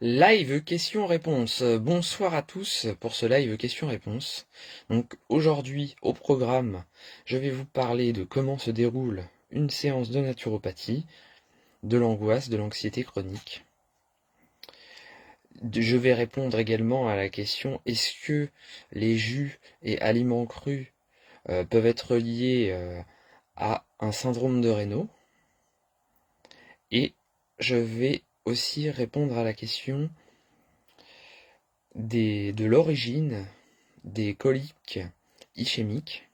Live questions-réponses. Bonsoir à tous pour ce live questions-réponses. Donc aujourd'hui au programme, je vais vous parler de comment se déroule une séance de naturopathie, de l'angoisse, de l'anxiété chronique. Je vais répondre également à la question est-ce que les jus et aliments crus peuvent être liés à un syndrome de Raynaud. Et je vais aussi répondre à la question de l'origine des coliques ischémiques.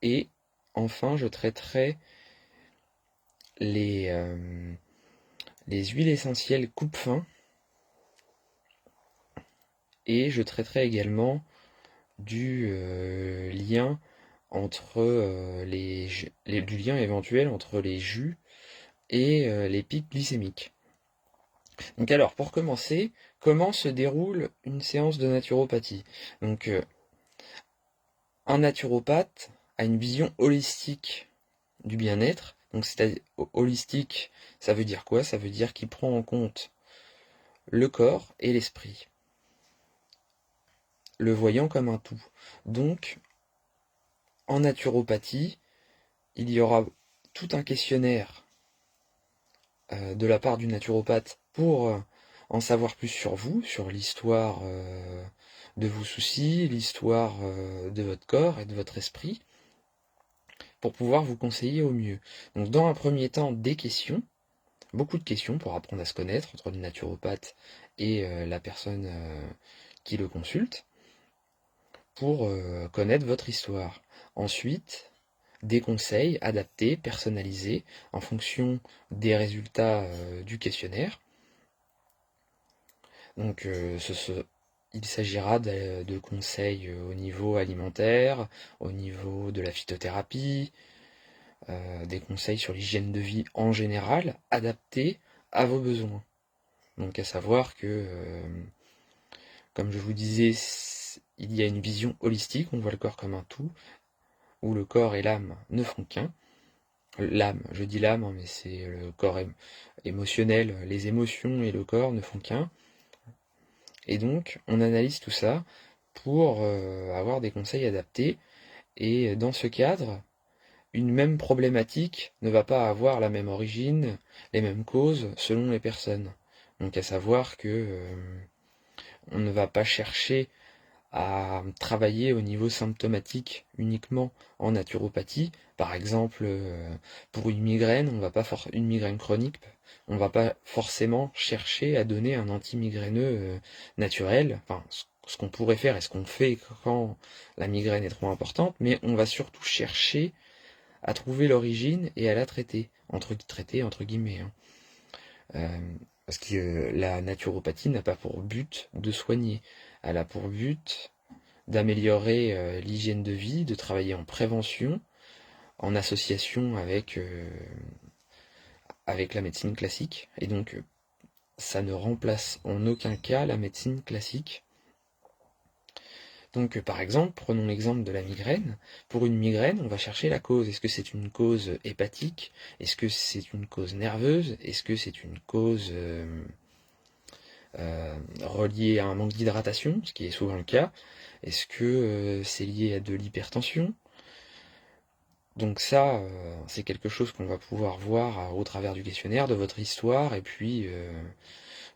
Et enfin, je traiterai les, euh, les huiles essentielles coupe-faim. Et je traiterai également du lien entre du lien éventuel entre les jus et les pics glycémiques. Donc alors, pour commencer, comment se déroule une séance de naturopathie? Donc, un naturopathe a une vision holistique du bien-être. Donc, c'est-à-dire holistique, ça veut dire quoi? Ça veut dire qu'il prend en compte le corps et l'esprit, le voyant comme un tout. Donc, en naturopathie, il y aura tout un questionnaire de la part du naturopathe pour en savoir plus sur vous, sur l'histoire de vos soucis, l'histoire de votre corps et de votre esprit, pour pouvoir vous conseiller au mieux. Donc dans un premier temps, des questions, beaucoup de questions pour apprendre à se connaître entre le naturopathe et la personne qui le consulte, pour connaître votre histoire. Ensuite, des conseils adaptés, personnalisés, en fonction des résultats du questionnaire. Donc il s'agira de conseils au niveau alimentaire, au niveau de la phytothérapie, des conseils sur l'hygiène de vie en général, adaptés à vos besoins. Donc à savoir que, comme je vous disais, il y a une vision holistique, on voit le corps comme un tout, où le corps et l'âme ne font qu'un. L'âme, je dis l'âme, hein, mais c'est le corps émotionnel, les émotions et le corps ne font qu'un. Et donc, on analyse tout ça pour avoir des conseils adaptés. Et dans ce cadre, une même problématique ne va pas avoir la même origine, les mêmes causes selon les personnes. Donc à savoir que on ne va pas chercher à travailler au niveau symptomatique uniquement en naturopathie. Par exemple, pour une migraine, on va pas une migraine chronique, on va pas forcément chercher à donner un antimigraineux naturel, enfin ce qu'on pourrait faire et ce qu'on fait quand la migraine est trop importante, mais on va surtout chercher à trouver l'origine et à la traiter, entre guillemets. Hein. Parce que la naturopathie n'a pas pour but de soigner, elle a pour but d'améliorer l'hygiène de vie, de travailler en prévention, en association avec la médecine classique. Et donc, ça ne remplace en aucun cas la médecine classique. Donc, par exemple, prenons l'exemple de la migraine. Pour une migraine, on va chercher la cause. Est-ce que c'est une cause hépatique? Est-ce que c'est une cause nerveuse? Est-ce que c'est une cause reliée à un manque d'hydratation, ce qui est souvent le cas? Est-ce que c'est lié à de l'hypertension? Donc ça, c'est quelque chose qu'on va pouvoir voir au travers du questionnaire, de votre histoire, et puis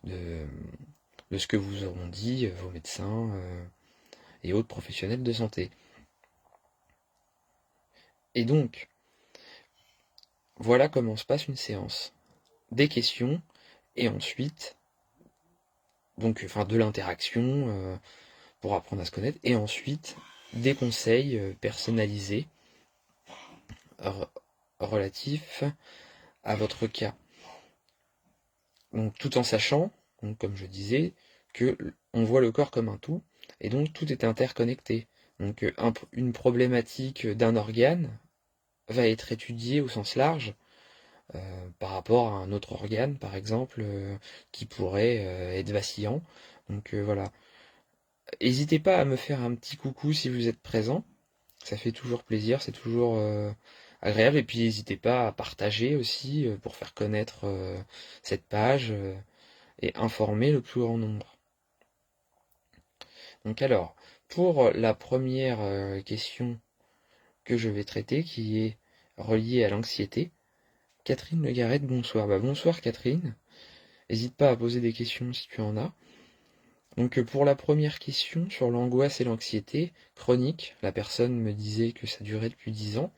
de, de ce que vous auront dit vos médecins et autres professionnels de santé. Et donc, voilà comment se passe une séance. Des questions, et ensuite, donc, enfin, de l'interaction pour apprendre à se connaître, et ensuite, des conseils personnalisés relatifs à votre cas. Donc, tout en sachant, donc, comme je disais, que on voit le corps comme un tout, et donc tout est interconnecté. Donc, une problématique d'un organe va être étudiée au sens large par rapport à un autre organe, par exemple, qui pourrait être vacillant. Donc voilà. N'hésitez pas à me faire un petit coucou si vous êtes présent. Ça fait toujours plaisir, c'est toujours agréable. Et puis n'hésitez pas à partager aussi pour faire connaître cette page et informer le plus grand nombre. Donc alors, pour la première question que je vais traiter, qui est reliée à l'anxiété, Catherine Le Garrette, bonsoir. Bonsoir Catherine, n'hésite pas à poser des questions si tu en as. Donc pour la première question sur l'angoisse et l'anxiété chronique, la personne me disait que ça durait depuis 10 ans.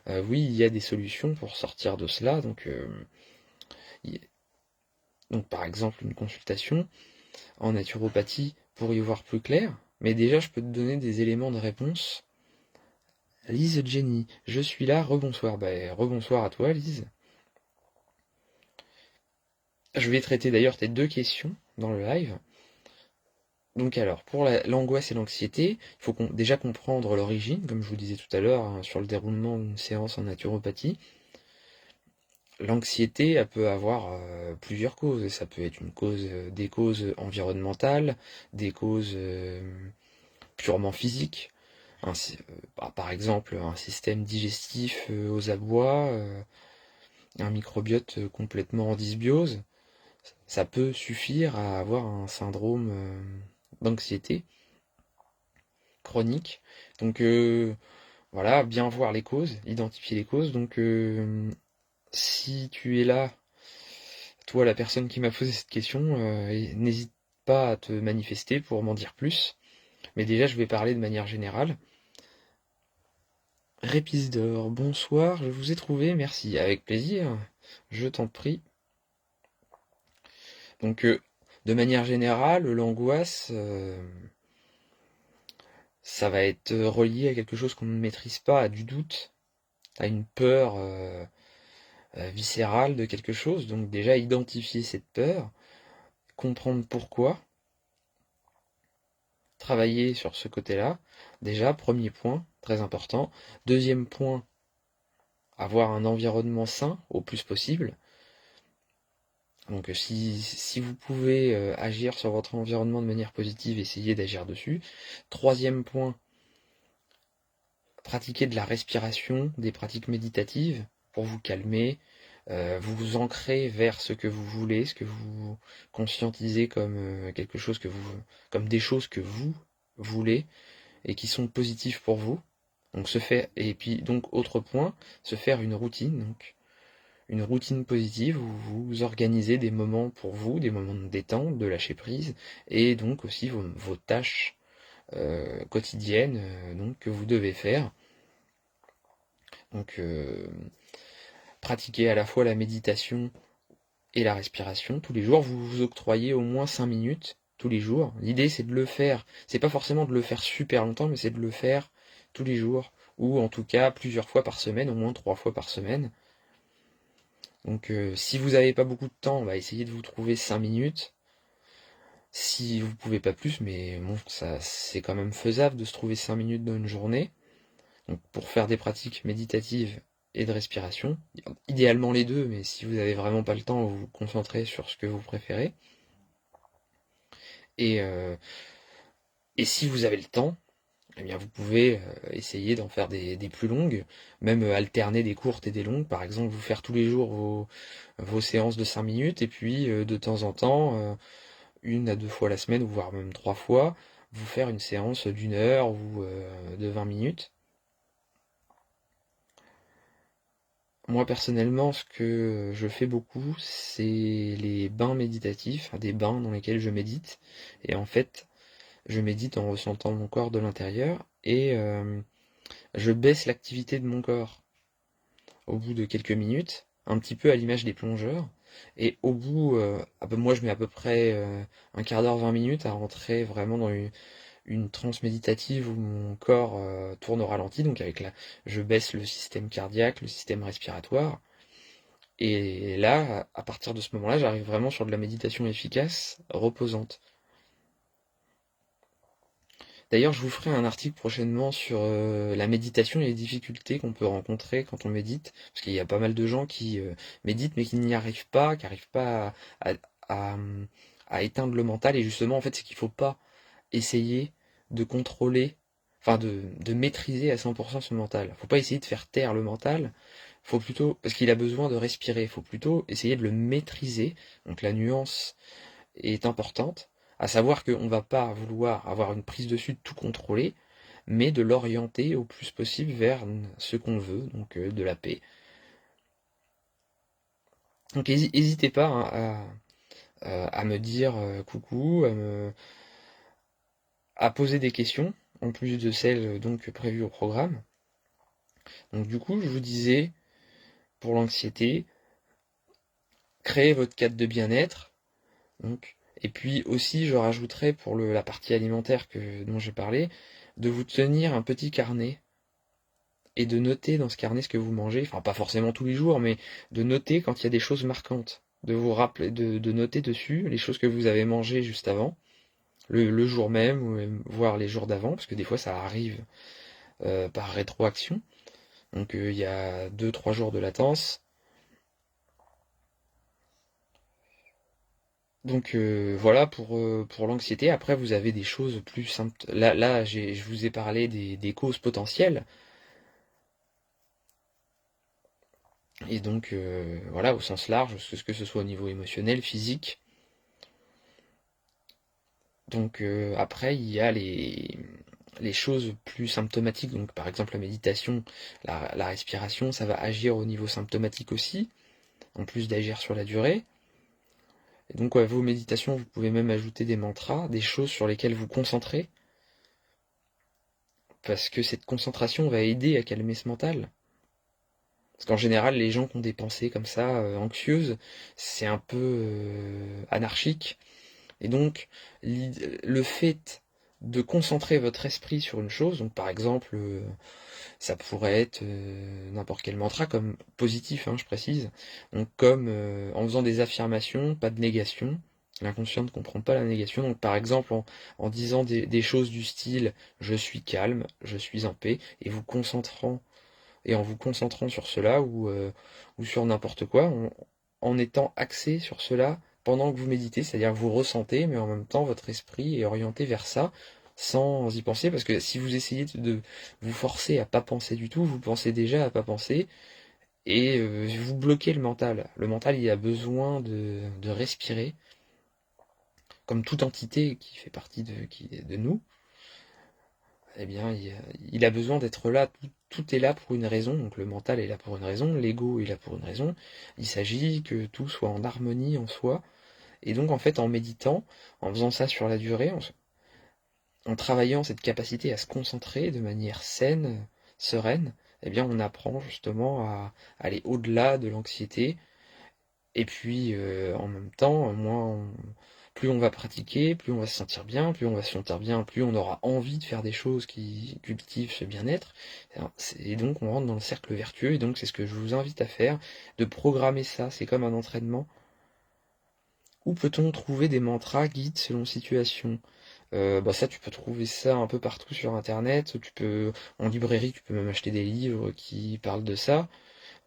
Oui, il y a des solutions pour sortir de cela. Donc par exemple une consultation en naturopathie pour y voir plus clair. Mais déjà je peux te donner des éléments de réponse. Lise Jenny, je suis là, rebonsoir. Rebonsoir à toi Lise. Je vais traiter d'ailleurs tes 2 questions dans le live. Donc alors, pour l'angoisse et l'anxiété, il faut déjà comprendre l'origine, comme je vous disais tout à l'heure, hein, sur le déroulement d'une séance en naturopathie. L'anxiété, elle peut avoir plusieurs causes, et ça peut être des causes environnementales, des causes purement physiques. Par exemple, un système digestif aux abois, un microbiote complètement en dysbiose, ça peut suffire à avoir un syndrome d'anxiété chronique. Donc voilà, bien voir les causes, identifier les causes. Donc si tu es là, toi la personne qui m'a posé cette question, n'hésite pas à te manifester pour m'en dire plus. Mais déjà je vais parler de manière générale. Répisdor, bonsoir, je vous ai trouvé, merci, avec plaisir, je t'en prie. Donc de manière générale, l'angoisse, ça va être relié à quelque chose qu'on ne maîtrise pas, à du doute, à une peur viscérale de quelque chose. Donc déjà identifier cette peur, comprendre pourquoi, travailler sur ce côté-là. Déjà, premier point, très important. Deuxième point, avoir un environnement sain au plus possible. Donc si vous pouvez agir sur votre environnement de manière positive, essayez d'agir dessus. Troisième point, pratiquer de la respiration, des pratiques méditatives pour vous calmer, vous ancrer vers ce que vous voulez, ce que vous conscientisez comme quelque chose comme des choses que vous voulez et qui sont positives pour vous. Donc et puis donc autre point, se faire une routine, donc une routine positive où vous organisez des moments pour vous, des moments de détente, de lâcher prise, et donc aussi vos tâches quotidiennes donc, que vous devez faire. Donc pratiquez à la fois la méditation et la respiration tous les jours. Vous vous octroyez au moins 5 minutes tous les jours. L'idée c'est de le faire, c'est pas forcément de le faire super longtemps, mais c'est de le faire tous les jours, ou en tout cas plusieurs fois par semaine, au moins 3 fois par semaine. Donc si vous n'avez pas beaucoup de temps, essayez de vous trouver 5 minutes. Si vous pouvez pas plus, mais bon, ça c'est quand même faisable de se trouver 5 minutes dans une journée. Donc pour faire des pratiques méditatives et de respiration. Idéalement les deux, mais si vous n'avez vraiment pas le temps, vous vous concentrez sur ce que vous préférez. Et, euh, et si vous avez le temps, eh bien vous pouvez essayer d'en faire des plus longues, même alterner des courtes et des longues. Par exemple, vous faire tous les jours vos séances de 5 minutes, et puis de temps en temps, 1 à 2 fois la semaine, voire même 3 fois, vous faire une séance d'1 heure ou de 20 minutes. Moi personnellement, ce que je fais beaucoup, c'est les bains méditatifs, des bains dans lesquels je médite. Et en fait, je médite en ressentant mon corps de l'intérieur et je baisse l'activité de mon corps au bout de quelques minutes, un petit peu à l'image des plongeurs. Et au bout, moi je mets à peu près un quart d'heure, 20 minutes à rentrer vraiment dans une transe méditative où mon corps tourne au ralenti, donc je baisse le système cardiaque, le système respiratoire, et là, à partir de ce moment-là, j'arrive vraiment sur de la méditation efficace, reposante. D'ailleurs, je vous ferai un article prochainement sur la méditation et les difficultés qu'on peut rencontrer quand on médite, parce qu'il y a pas mal de gens qui méditent mais qui n'y arrivent pas, qui n'arrivent pas à, à- à éteindre le mental, et justement, en fait, c'est qu'il ne faut pas essayer de contrôler, enfin de maîtriser à 100% son mental. Faut pas essayer de faire taire le mental, faut plutôt, parce qu'il a besoin de respirer, faut plutôt essayer de le maîtriser. Donc la nuance est importante, à savoir qu'on ne va pas vouloir avoir une prise dessus de tout contrôler, mais de l'orienter au plus possible vers ce qu'on veut, donc de la paix. Donc n'hésitez pas hein, à me dire coucou, à poser des questions, en plus de celles donc prévues au programme. Donc du coup, je vous disais, pour l'anxiété, créez votre cadre de bien-être. Donc, et puis aussi, je rajouterais pour la partie alimentaire dont j'ai parlé, de vous tenir un petit carnet et de noter dans ce carnet ce que vous mangez, enfin pas forcément tous les jours, mais de noter quand il y a des choses marquantes, de vous rappeler, de noter dessus les choses que vous avez mangées juste avant, le jour même, ou même, voire les jours d'avant, parce que des fois ça arrive par rétroaction. Donc il y a 2-3 jours de latence. Donc voilà pour l'anxiété. Après, vous avez des choses plus simples. Là je vous ai parlé des causes potentielles. Et donc voilà, au sens large, que ce soit au niveau émotionnel, physique. Donc après, il y a les choses plus symptomatiques. Donc par exemple la méditation, la respiration, ça va agir au niveau symptomatique aussi, en plus d'agir sur la durée. Et donc vos méditations, vous pouvez même ajouter des mantras, des choses sur lesquelles vous concentrez, parce que cette concentration va aider à calmer ce mental. Parce qu'en général, les gens qui ont des pensées comme ça, anxieuses, c'est un peu anarchique. Et donc, le fait de concentrer votre esprit sur une chose, donc par exemple, ça pourrait être n'importe quel mantra, comme positif, hein, je précise, donc comme en faisant des affirmations, pas de négation. L'inconscient ne comprend pas la négation. Donc par exemple, en disant des choses du style je suis calme, je suis en paix, et en vous concentrant sur cela ou sur n'importe quoi, en étant axé sur cela pendant que vous méditez, c'est-à-dire que vous ressentez, mais en même temps votre esprit est orienté vers ça sans y penser, parce que si vous essayez de vous forcer à pas penser du tout, vous pensez déjà à pas penser et vous bloquez le mental. Le mental, il a besoin de respirer, comme toute entité qui fait partie de nous. Eh bien, il a besoin d'être là, tout est là pour une raison, donc le mental est là pour une raison, l'ego est là pour une raison, il s'agit que tout soit en harmonie en soi, et donc en fait en méditant, en faisant ça sur la durée, en travaillant cette capacité à se concentrer de manière saine, sereine, eh bien on apprend justement à aller au-delà de l'anxiété, et puis en même temps, plus on va pratiquer, plus on va se sentir bien, plus on va se sentir bien, plus on aura envie de faire des choses qui cultivent ce bien-être. Et donc on rentre dans le cercle vertueux, et donc c'est ce que je vous invite à faire, de programmer ça, c'est comme un entraînement. Où peut-on trouver des mantras guides selon situation? Bah ça, tu peux trouver ça un peu partout sur Internet. En librairie, tu peux même acheter des livres qui parlent de ça.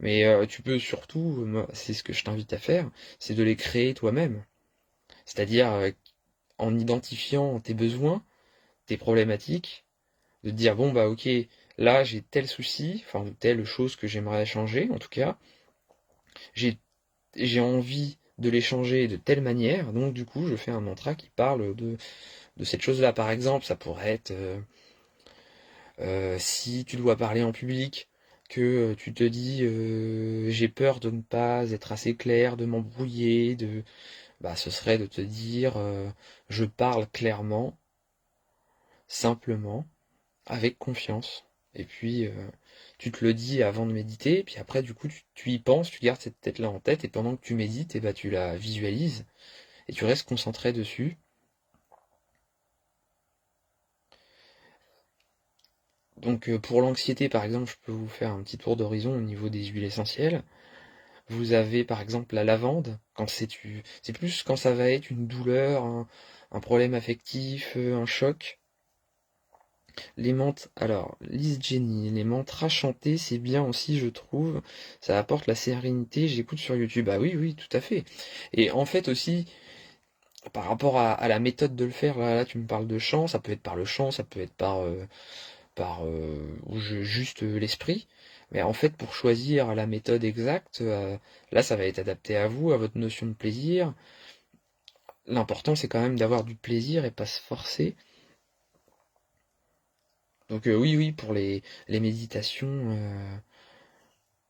Mais tu peux surtout, c'est ce que je t'invite à faire, c'est de les créer toi-même. C'est-à-dire en identifiant tes besoins, tes problématiques, de te dire bon bah ok, là j'ai tel souci, enfin telle chose que j'aimerais changer en tout cas, j'ai j'ai envie de les changer de telle manière, donc du coup je fais un mantra qui parle de cette chose-là. Par exemple, ça pourrait être si tu dois parler en public, que tu te dis j'ai peur de ne pas être assez clair, de m'embrouiller, bah ce serait de te dire je parle clairement, simplement, avec confiance. Et puis tu te le dis avant de méditer, et puis après du coup tu y penses, tu gardes cette tête-là en tête, et pendant que tu médites, et bah, tu la visualises, et tu restes concentré dessus. Donc pour l'anxiété par exemple, je peux vous faire un petit tour d'horizon au niveau des huiles essentielles. Vous avez par exemple la lavande, c'est plus quand ça va être une douleur, un problème affectif, un choc. Alors, Lise Jenny, les mantras chantés, c'est bien aussi, je trouve. Ça apporte la sérénité. J'écoute sur YouTube. Ah oui, oui, tout à fait. Et en fait aussi, par rapport à la méthode de le faire, là, tu me parles de chant. Ça peut être par le chant, ça peut être juste l'esprit. Mais en fait, pour choisir la méthode exacte, là, ça va être adapté à vous, à votre notion de plaisir. l'important c'est quand même d'avoir du plaisir et pas se forcer. Donc oui, pour les méditations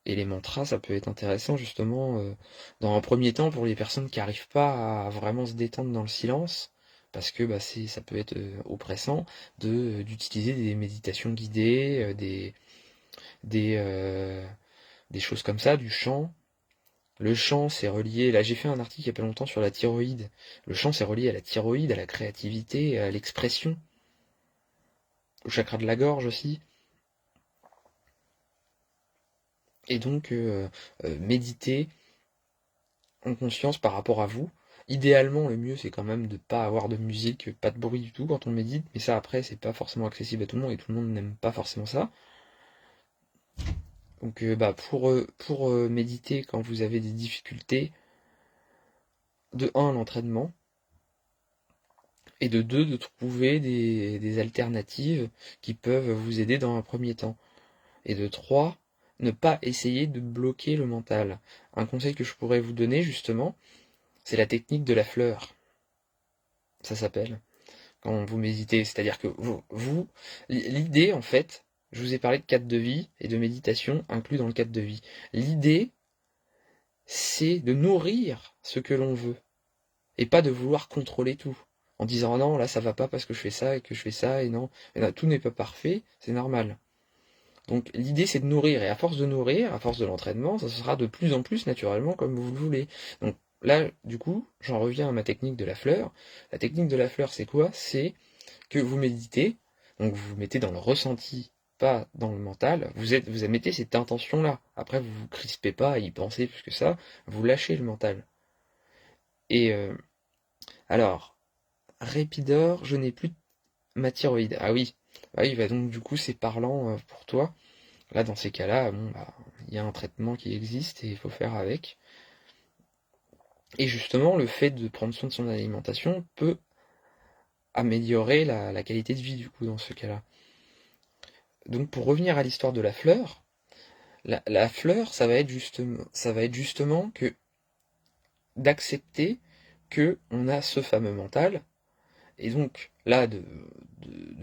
et les mantras, ça peut être intéressant justement dans un premier temps pour les personnes qui n'arrivent pas à vraiment se détendre dans le silence, parce que bah, ça peut être oppressant d'utiliser des méditations guidées, des, euh, des choses comme ça, du chant. Le chant, c'est relié. Là, j'ai fait un article il y a pas longtemps sur la thyroïde. Le chant, c'est relié à la thyroïde, à la créativité, à l'expression, au chakra de la gorge aussi. Et donc, méditer en conscience par rapport à vous. Idéalement, le mieux, c'est quand même de pas avoir de musique, pas de bruit du tout quand on médite. Mais ça, après, c'est pas forcément accessible à tout le monde et tout le monde n'aime pas forcément ça. Donc, bah, pour méditer quand vous avez des difficultés, de un, l'entraînement, et de deux, de trouver des alternatives qui peuvent vous aider dans un premier temps. Et de trois, ne pas essayer de bloquer le mental. Un conseil que je pourrais vous donner, justement, c'est la technique de la fleur. Ça s'appelle. Quand vous méditez, c'est-à-dire que l'idée, en fait, je vous ai parlé de cadre de vie et de méditation inclus dans le cadre de vie. L'idée, c'est de nourrir ce que l'on veut et pas de vouloir contrôler tout. En disant ah non, là ça va pas parce que je fais ça et que je fais ça et non, tout n'est pas parfait, c'est normal. Donc l'idée c'est de nourrir et à force de nourrir, à force de l'entraînement, ça sera de plus en plus naturellement comme vous le voulez. Donc là, du coup, j'en reviens à ma technique de la fleur. La technique de la fleur, c'est quoi? C'est que vous méditez, donc vous vous mettez dans le ressenti, pas dans le mental. Vous mettez cette intention-là. Après, vous vous crispez pas à y penser plus que ça. Vous lâchez le mental. Et alors, Répidor, je n'ai plus ma thyroïde. Ah oui. Ah oui, bah donc du coup c'est parlant pour toi. Là dans ces cas-là, bon bah il y a un traitement qui existe et il faut faire avec. Et justement, le fait de prendre soin de son alimentation peut améliorer la qualité de vie du coup dans ce cas-là. Donc pour revenir à l'histoire de la fleur, la fleur, ça va être justement que d'accepter que on a ce fameux mental. Et donc, là, de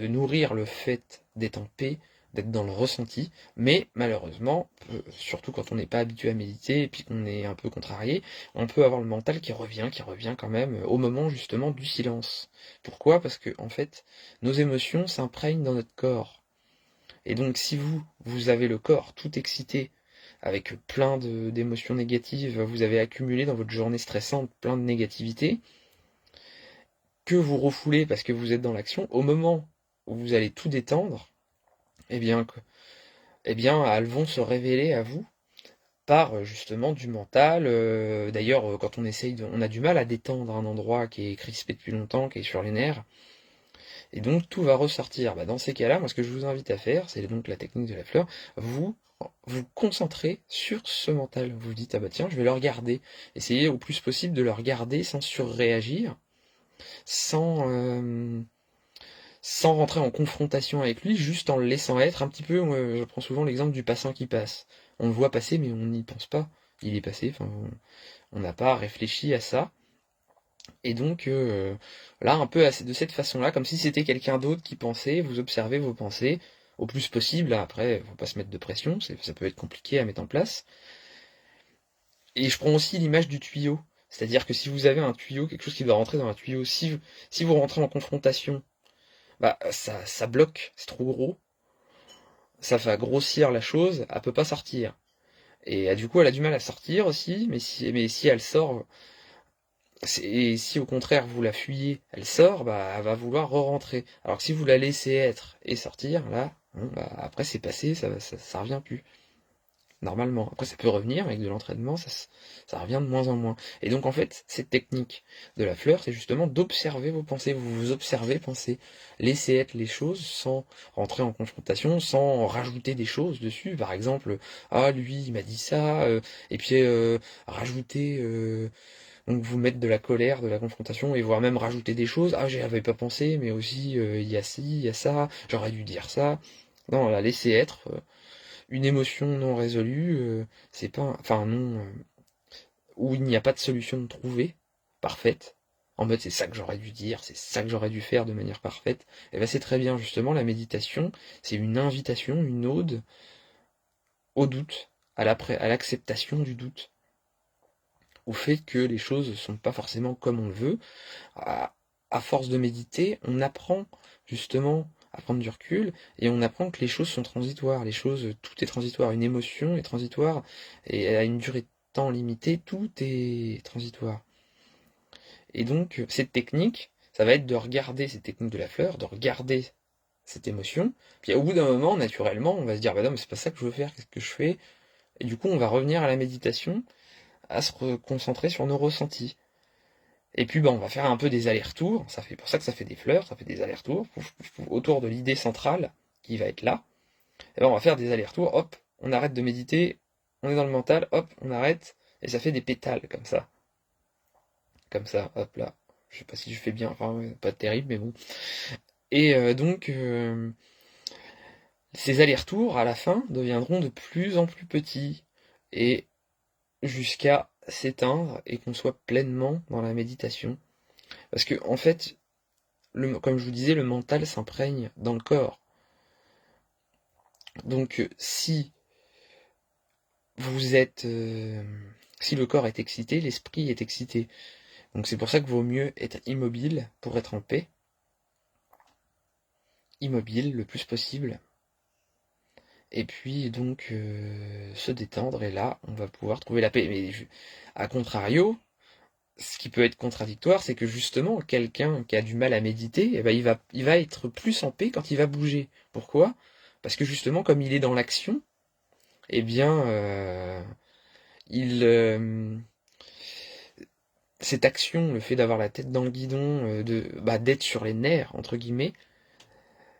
nourrir le fait d'être en paix, d'être dans le ressenti, mais malheureusement, surtout quand on n'est pas habitué à méditer et puis qu'on est un peu contrarié, on peut avoir le mental qui revient quand même au moment justement du silence. Pourquoi? Parce que, en fait, nos émotions s'imprègnent dans notre corps. Et donc, si vous avez le corps tout excité, avec plein d'émotions négatives, vous avez accumulé dans votre journée stressante plein de négativité, que vous refoulez parce que vous êtes dans l'action, au moment où vous allez tout détendre, eh bien, elles vont se révéler à vous par justement du mental. D'ailleurs, quand on a du mal à détendre un endroit qui est crispé depuis longtemps, qui est sur les nerfs, et donc tout va ressortir. Bah, dans ces cas-là, moi ce que je vous invite à faire, c'est donc la technique de la fleur, vous vous concentrez sur ce mental. Vous vous dites, ah bah tiens, je vais le regarder. Essayez au plus possible de le regarder sans surréagir, sans, sans rentrer en confrontation avec lui, juste en le laissant être un petit peu. Je prends souvent l'exemple du passant qui passe. On le voit passer, mais on n'y pense pas. Il est passé, enfin, on n'a pas réfléchi à ça. Et donc, là, un peu de cette façon-là, comme si c'était quelqu'un d'autre qui pensait, vous observez vos pensées au plus possible. Là, après, faut pas se mettre de pression, ça peut être compliqué à mettre en place. Et je prends aussi l'image du tuyau. C'est-à-dire que si vous avez un tuyau, quelque chose qui doit rentrer dans un tuyau, si vous rentrez en confrontation, bah ça bloque, c'est trop gros, ça va grossir la chose, elle peut pas sortir. Et du coup, elle a du mal à sortir aussi, mais si elle sort, et si au contraire vous la fuyez, elle sort, bah elle va vouloir re-rentrer. Alors que si vous la laissez être et sortir, là, bon, bah, après c'est passé, ça revient plus. Normalement. Après, ça peut revenir, mais avec de l'entraînement, ça revient de moins en moins. Et donc, en fait, cette technique de la fleur, c'est justement d'observer vos pensées. Vous vous observez penser. Laissez être les choses sans rentrer en confrontation, sans rajouter des choses dessus. Par exemple, ah, lui, il m'a dit ça, et puis rajouter, donc vous mettre de la colère, de la confrontation, et voire même rajouter des choses. Ah, j'y avais pas pensé, mais aussi, il y a ci, il y a ça, j'aurais dû dire ça. Non, la laisser être. Une émotion non résolue, c'est pas, enfin non, où il n'y a pas de solution trouvée, parfaite. en mode c'est ça que j'aurais dû dire, c'est ça que j'aurais dû faire de manière parfaite, et ben c'est très bien justement, la méditation, c'est une invitation, une ode au doute, à l'acceptation du doute, au fait que les choses ne sont pas forcément comme on le veut. À, à force de méditer, on apprend justement à prendre du recul et on apprend que les choses sont transitoires, les choses, tout est transitoire, une émotion est transitoire et à une durée de temps limitée, tout est transitoire. Et donc, cette technique, ça va être de regarder cette technique de la fleur, de regarder cette émotion, puis au bout d'un moment, naturellement, on va se dire, bah non, mais c'est pas ça que je veux faire, qu'est-ce que je fais? Et du coup, on va revenir à la méditation, à se concentrer sur nos ressentis. Et puis, bah, on va faire un peu des allers-retours, ça fait pour ça que ça fait des fleurs, ça fait des allers-retours, autour de l'idée centrale, qui va être là. Et ben, on va faire des allers-retours, hop, on arrête de méditer, on est dans le mental, hop, on arrête, et ça fait des pétales, comme ça, hop là. Je sais pas si je fais bien, enfin, ouais, pas terrible, mais bon. Et donc, ces allers-retours, à la fin, deviendront de plus en plus petits, et jusqu'à s'éteindre, et qu'on soit pleinement dans la méditation. Parce que, en fait, comme je vous disais, le mental s'imprègne dans le corps. Donc, si le corps est excité, l'esprit est excité. Donc c'est pour ça qu'il vaut mieux être immobile pour être en paix. Immobile le plus possible. Et puis donc se détendre, et là on va pouvoir trouver la paix. Mais à contrario, ce qui peut être contradictoire, c'est que justement quelqu'un qui a du mal à méditer, eh ben, il va être plus en paix quand il va bouger. Pourquoi? Parce que justement comme il est dans l'action, eh bien il cette action, le fait d'avoir la tête dans le guidon, d'être sur les nerfs entre guillemets,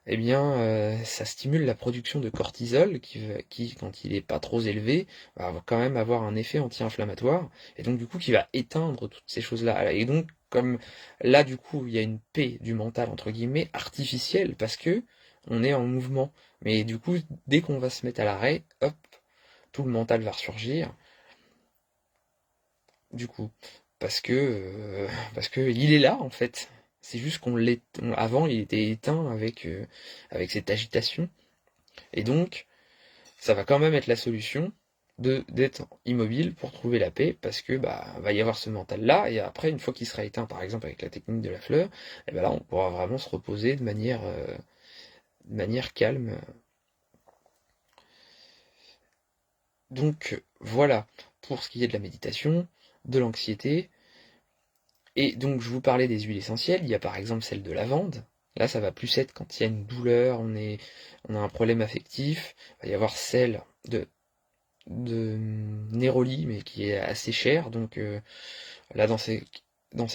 eh bien, ça stimule la production de cortisol qui, quand il est pas trop élevé, va quand même avoir un effet anti-inflammatoire, et donc du coup qui va éteindre toutes ces choses-là. Et donc, comme là, du coup, il y a une paix du mental, entre guillemets, artificielle, parce que on est en mouvement. Mais du coup, dès qu'on va se mettre à l'arrêt, hop, tout le mental va ressurgir, du coup. Parce que il est là, en fait. C'est juste avant, il était éteint avec cette agitation. Et donc, ça va quand même être la solution d'être immobile pour trouver la paix, parce que bah va y avoir ce mental là, et après une fois qu'il sera éteint, par exemple avec la technique de la fleur, et ben là on pourra vraiment se reposer de manière calme. Donc voilà pour ce qui est de la méditation, de l'anxiété. Et donc je vous parlais des huiles essentielles, il y a par exemple celle de lavande. Là ça va plus être quand il y a une douleur, on a un problème affectif. Il va y avoir celle de Néroli, mais qui est assez cher. Donc là, dans ces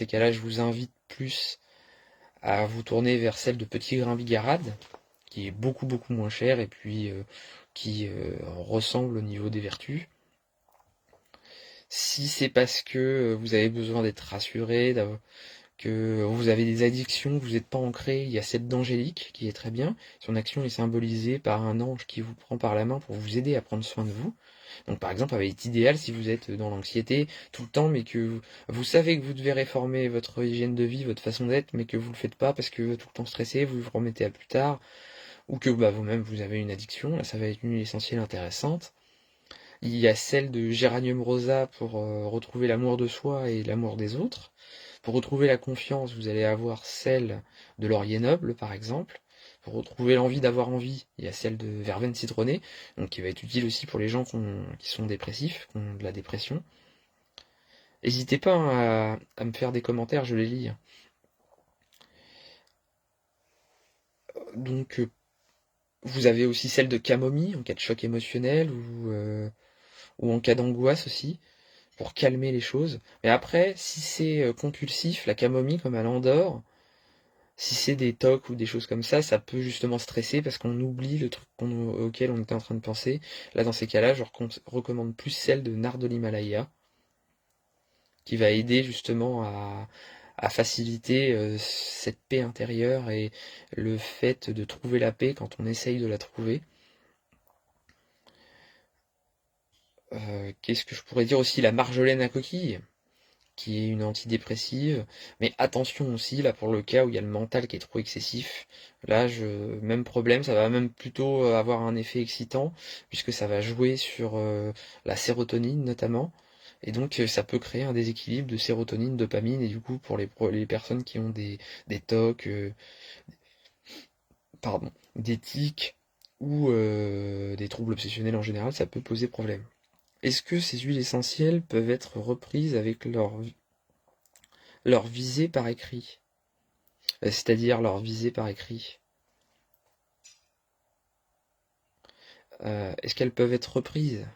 cas-là, je vous invite plus à vous tourner vers celle de Petit Grain Bigarade, qui est beaucoup beaucoup moins chère, et puis qui ressemble au niveau des vertus. Si c'est parce que vous avez besoin d'être rassuré, que vous avez des addictions, que vous n'êtes pas ancré, il y a celle d'Angélique qui est très bien. Son action est symbolisée par un ange qui vous prend par la main pour vous aider à prendre soin de vous. Donc par exemple, elle va être idéale si vous êtes dans l'anxiété tout le temps, mais que vous savez que vous devez réformer votre hygiène de vie, votre façon d'être, mais que vous le faites pas parce que tout le temps stressé, vous vous remettez à plus tard, ou que bah, vous-même vous avez une addiction. Là, ça va être une huile essentielle intéressante. Il y a celle de Géranium rosa pour retrouver l'amour de soi et l'amour des autres. Pour retrouver la confiance, vous allez avoir celle de laurier noble, par exemple. Pour retrouver l'envie d'avoir envie, il y a celle de verveine citronnée, donc qui va être utile aussi pour les gens qui sont dépressifs, qui ont de la dépression. N'hésitez pas hein, à me faire des commentaires, je les lis. Donc, vous avez aussi celle de camomille en cas de choc émotionnel ou en cas d'angoisse aussi, pour calmer les choses. Mais après, si c'est compulsif, la camomille, comme à l'Andorre, si c'est des tocs ou des choses comme ça peut justement stresser parce qu'on oublie le truc auquel on était en train de penser. Là, dans ces cas-là, je recommande plus celle de nard de l'Himalaya, qui va aider justement à faciliter cette paix intérieure et le fait de trouver la paix quand on essaye de la trouver. Qu'est-ce que je pourrais dire aussi? La marjolaine à coquille, qui est une antidépressive. Mais attention aussi, là, pour le cas où il y a le mental qui est trop excessif. Là, même problème, ça va même plutôt avoir un effet excitant, puisque ça va jouer sur la sérotonine notamment. Et donc, ça peut créer un déséquilibre de sérotonine, dopamine, et du coup, pour les personnes qui ont des TOC, des tics ou des troubles obsessionnels en général, ça peut poser problème. Est-ce que ces huiles essentielles peuvent être reprises avec leur visée par écrit? C'est-à-dire leur visée par écrit. Est-ce qu'elles peuvent être reprises?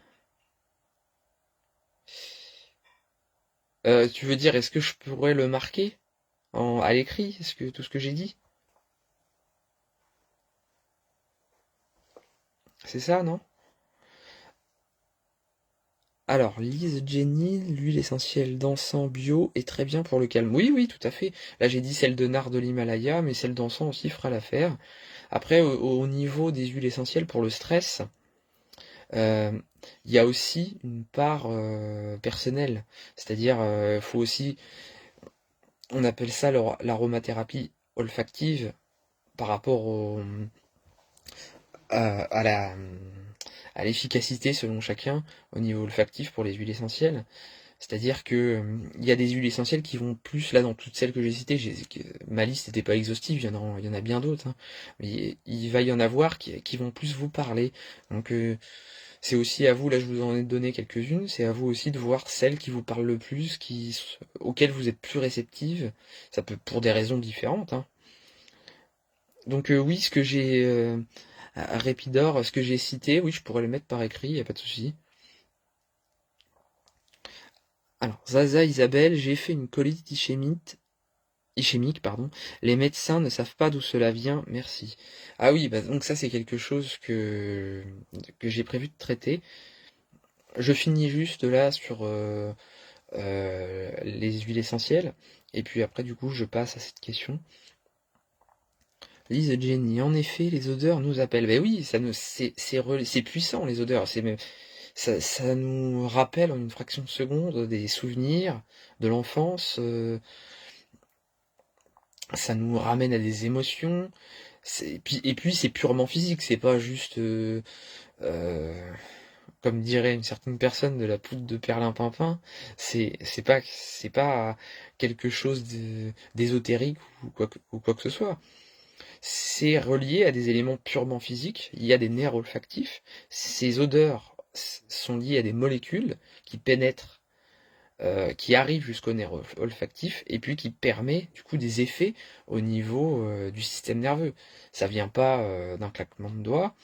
Tu veux dire, est-ce que je pourrais le marquer à l'écrit? Est-ce que tout ce que j'ai dit? C'est ça, non? Alors, Lise Jenny, l'huile essentielle d'encens bio est très bien pour le calme. Oui, oui, tout à fait. Là, j'ai dit celle de nard de l'Himalaya, mais celle d'encens aussi fera l'affaire. Après, au niveau des huiles essentielles pour le stress, euh, il y a aussi une part personnelle. C'est-à-dire, faut aussi, on appelle ça l'aromathérapie olfactive par rapport à la, à l'efficacité selon chacun au niveau olfactif pour les huiles essentielles. C'est-à-dire que il y a des huiles essentielles qui vont plus, là dans toutes celles que j'ai citées, ma liste n'était pas exhaustive, il y en a bien d'autres, hein, mais il va y en avoir qui vont plus vous parler. Donc c'est aussi à vous, là je vous en ai donné quelques-unes, c'est à vous aussi de voir celles qui vous parlent le plus, auxquelles vous êtes plus réceptive, ça peut pour des raisons différentes, hein. Donc oui, ce que j'ai à Répidor, ce que j'ai cité, oui, je pourrais le mettre par écrit, y a pas de souci. Alors, Zaza Isabelle, j'ai fait une colite ischémique, pardon. Les médecins ne savent pas d'où cela vient, merci. Ah oui, bah donc ça c'est quelque chose que j'ai prévu de traiter. Je finis juste là sur les huiles essentielles, et puis après du coup je passe à cette question. Lise Jenny, en effet, les odeurs nous appellent. Ben oui, c'est puissant les odeurs. Ça nous rappelle en une fraction de seconde des souvenirs de l'enfance. Ça nous ramène à des émotions. Et puis c'est purement physique. C'est pas juste, euh, comme dirait une certaine personne, de la poudre de perlimpinpin. C'est pas quelque chose d'ésotérique ou quoi que ce soit. C'est relié à des éléments purement physiques. Il y a des nerfs olfactifs. Ces odeurs sont liées à des molécules qui pénètrent, qui arrivent jusqu'au nerf olfactif et puis qui permet du coup des effets au niveau du système nerveux. Ça vient pas d'un claquement de doigts.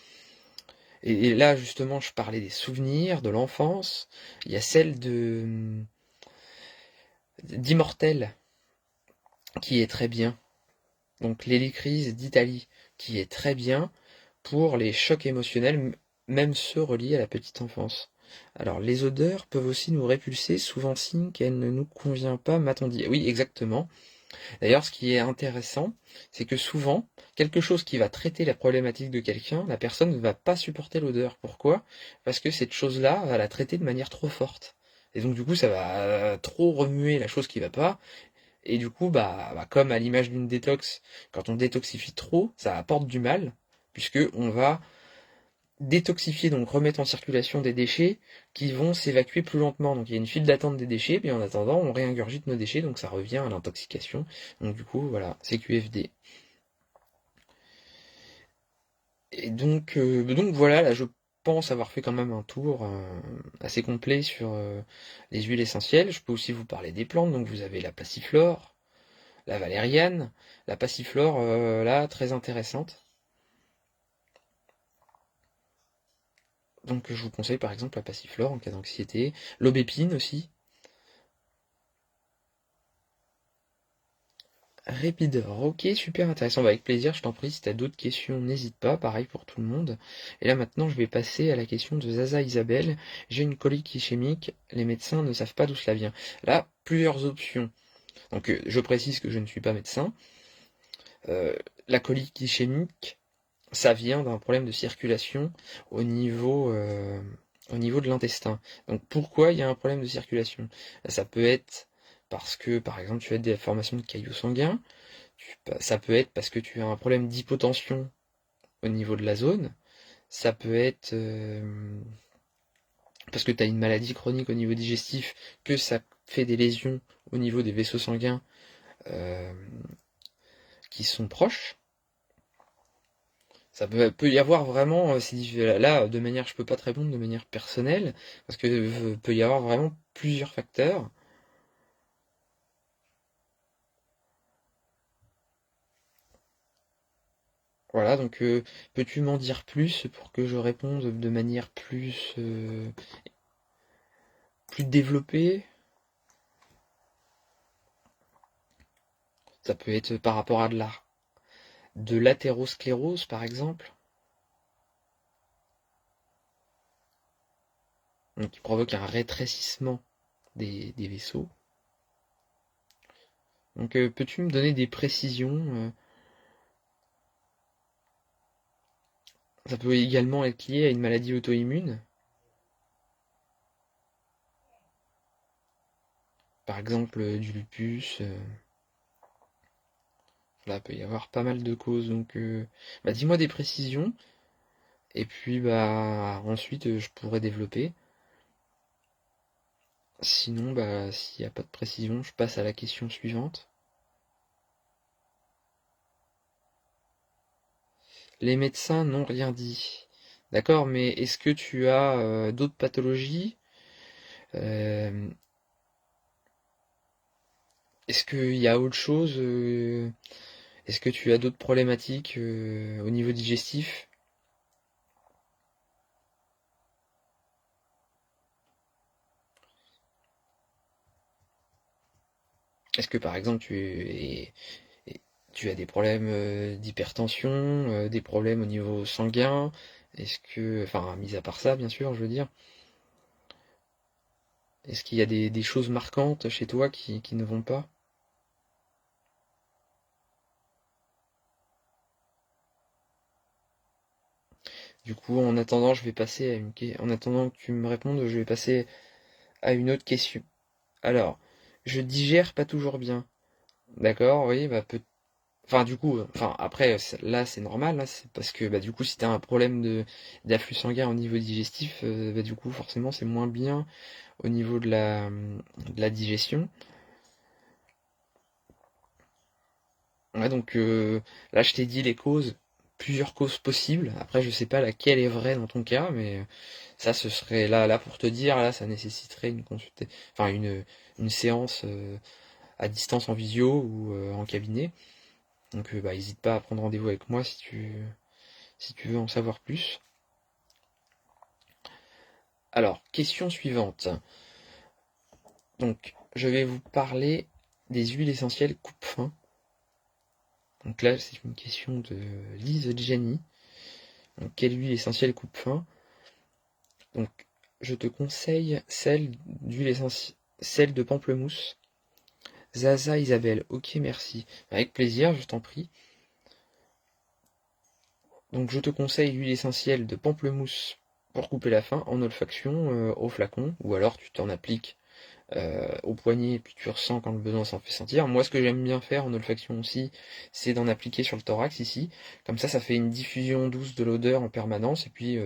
Et là justement, je parlais des souvenirs de l'enfance. Il y a celle d'Immortel qui est très bien. Donc l'hélicryse d'Italie qui est très bien pour les chocs émotionnels, même ceux reliés à la petite enfance. Alors, les odeurs peuvent aussi nous répulser, souvent signe qu'elle ne nous convient pas, m'a-t-on dit. Oui, exactement. D'ailleurs, ce qui est intéressant, c'est que souvent, quelque chose qui va traiter la problématique de quelqu'un, la personne ne va pas supporter l'odeur. Pourquoi? Parce que cette chose-là va la traiter de manière trop forte. Et donc, du coup, ça va trop remuer la chose qui va pas. Et du coup, comme à l'image d'une détox, quand on détoxifie trop, ça apporte du mal, puisque on va détoxifier, donc remettre en circulation des déchets qui vont s'évacuer plus lentement. Donc il y a une file d'attente des déchets, puis en attendant, on réingurgite nos déchets, donc ça revient à l'intoxication. Donc du coup, voilà, c'est QFD. Et donc voilà, là je pense avoir fait quand même un tour assez complet sur les huiles essentielles. Je peux aussi vous parler des plantes, donc vous avez la passiflore, la valériane, la passiflore là très intéressante. Donc je vous conseille par exemple la passiflore en cas d'anxiété, l'aubépine aussi. Répidor, ok, super intéressant. Bah, avec plaisir, je t'en prie, si t'as d'autres questions, n'hésite pas, pareil pour tout le monde. Et là maintenant, je vais passer à la question de Zaza Isabelle. J'ai une colique ischémique, les médecins ne savent pas d'où cela vient. Là, plusieurs options. Donc je précise que je ne suis pas médecin. Euh, la colique ischémique, ça vient d'un problème de circulation au niveau, euh, au niveau de l'intestin. Donc pourquoi il y a un problème de circulation? Ça peut être parce que, par exemple, tu as des formations de caillots sanguins. Ça peut être parce que tu as un problème d'hypotension au niveau de la zone. Ça peut être parce que tu as une maladie chronique au niveau digestif, que ça fait des lésions au niveau des vaisseaux sanguins euh, qui sont proches. Ça peut y avoir vraiment, là, de manière, je peux pas te répondre de manière personnelle, parce que peut y avoir vraiment plusieurs facteurs. Voilà, donc peux-tu m'en dire plus pour que je réponde de manière plus développée? Ça peut être par rapport à de l'athérosclérose, par exemple, donc qui provoque un rétrécissement des vaisseaux. Donc peux-tu me donner des précisions? Ça peut également être lié à une maladie auto-immune, par exemple du lupus. Là, il peut y avoir pas mal de causes. Donc bah, dis-moi des précisions, et puis bah ensuite je pourrais développer. Sinon, bah s'il n'y a pas de précision, je passe à la question suivante. Les médecins n'ont rien dit. D'accord, mais est-ce que tu as d'autres pathologies? Euh, Est-ce qu'il y a autre chose? Est-ce que tu as d'autres problématiques au niveau digestif? Est-ce que par exemple tu as des problèmes d'hypertension, des problèmes au niveau sanguin? Est-ce que, enfin, mis à part ça, bien sûr, je veux dire, est-ce qu'il y a des choses marquantes chez toi qui ne vont pas? Du coup, en attendant, en attendant que tu me répondes, je vais passer à une autre question. Alors, je digère pas toujours bien. D'accord, oui, bah enfin du coup, enfin après là c'est normal, là, c'est parce que bah du coup si t'as un problème de d'afflux sanguin au niveau digestif, bah du coup forcément c'est moins bien au niveau de la digestion. Ouais, donc là je t'ai dit les causes, plusieurs causes possibles. Après je sais pas laquelle est vraie dans ton cas, mais ça ce serait là pour te dire, là ça nécessiterait enfin une séance à distance en visio ou en cabinet. Donc bah hésite pas à prendre rendez-vous avec moi si tu veux en savoir plus. Alors, question suivante. Donc, je vais vous parler des huiles essentielles coupe-faim. Donc là, c'est une question de Lise Jenny. Donc, quelle huile essentielle coupe-faim? Donc, je te conseille celle de pamplemousse. Zaza Isabelle, ok, merci. Avec plaisir, je t'en prie. Donc, je te conseille l'huile essentielle de pamplemousse pour couper la faim en olfaction au flacon, ou alors tu t'en appliques au poignet, et puis tu ressens quand le besoin s'en fait sentir. Moi, ce que j'aime bien faire en olfaction aussi, c'est d'en appliquer sur le thorax ici. Comme ça fait une diffusion douce de l'odeur en permanence, et puis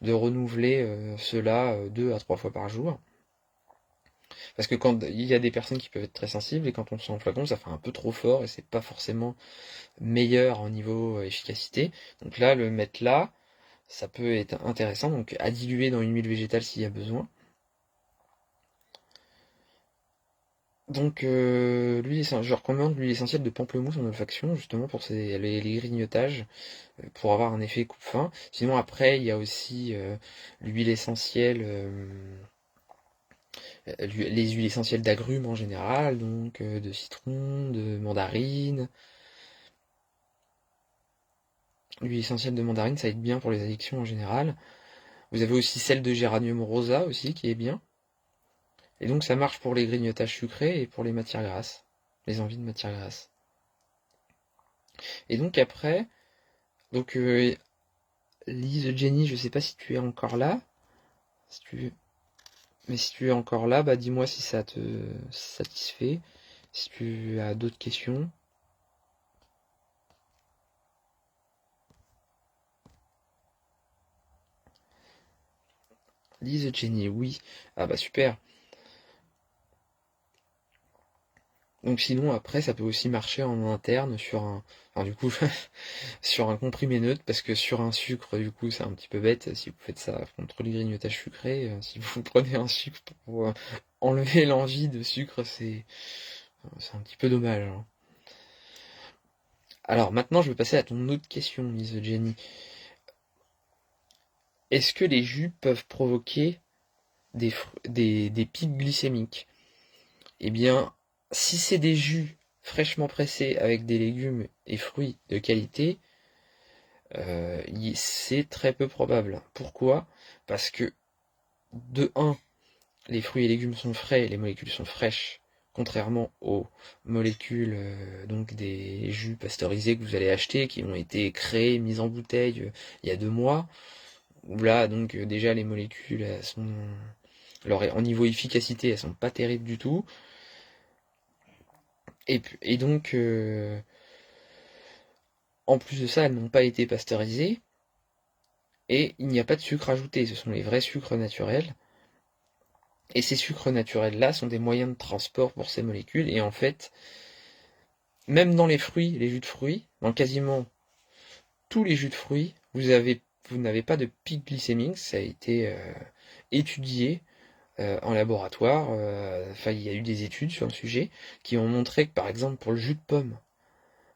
de renouveler cela 2 à 3 fois par jour. Parce que quand il y a des personnes qui peuvent être très sensibles, et quand on le sent en flacon, ça fait un peu trop fort, et c'est pas forcément meilleur en niveau efficacité. Donc là, le mettre là, ça peut être intéressant, donc à diluer dans une huile végétale s'il y a besoin. Donc, je recommande l'huile essentielle de pamplemousse en olfaction, justement pour les grignotages, pour avoir un effet coupe-faim. Sinon, après, il y a aussi l'huile essentielle, les huiles essentielles d'agrumes en général, donc de citron, de mandarine. L'huile essentielle de mandarine, ça aide bien pour les addictions en général. Vous avez aussi celle de géranium rosa aussi, qui est bien. Et donc, ça marche pour les grignotages sucrés et pour les matières grasses, les envies de matières grasses. Et donc après, donc Lise Jenny, je sais pas si tu es encore là. Si tu Mais si tu es encore là, bah dis-moi si ça te satisfait. Si tu as d'autres questions. Lise Jenny, oui. Ah bah super. Donc sinon après ça peut aussi marcher en interne sur un. Enfin du coup sur un comprimé neutre, parce que sur un sucre du coup c'est un petit peu bête si vous faites ça contre le grignotage sucré. Si vous prenez un sucre pour enlever l'envie de sucre, c'est un petit peu dommage, hein. Alors maintenant je vais passer à ton autre question, Lise Jenny. Est-ce que les jus peuvent provoquer des pics glycémiques? Eh bien, si c'est des jus fraîchement pressés avec des légumes et fruits de qualité, c'est très peu probable. Pourquoi? Parce que, de un, les fruits et légumes sont frais, les molécules sont fraîches, contrairement aux molécules donc des jus pasteurisés que vous allez acheter, qui ont été créés, mis en bouteille il y a 2 mois. Où là, donc déjà les molécules, elles sont, en niveau efficacité, elles sont pas terribles du tout. Et donc, en plus de ça, elles n'ont pas été pasteurisées et il n'y a pas de sucre ajouté. Ce sont les vrais sucres naturels. Et ces sucres naturels-là sont des moyens de transport pour ces molécules. Et en fait, même dans les fruits, les jus de fruits, dans quasiment tous les jus de fruits, vous n'avez pas de pic glycémique. Ça a été étudié en laboratoire. Enfin, il y a eu des études sur le sujet qui ont montré que, par exemple, pour le jus de pomme,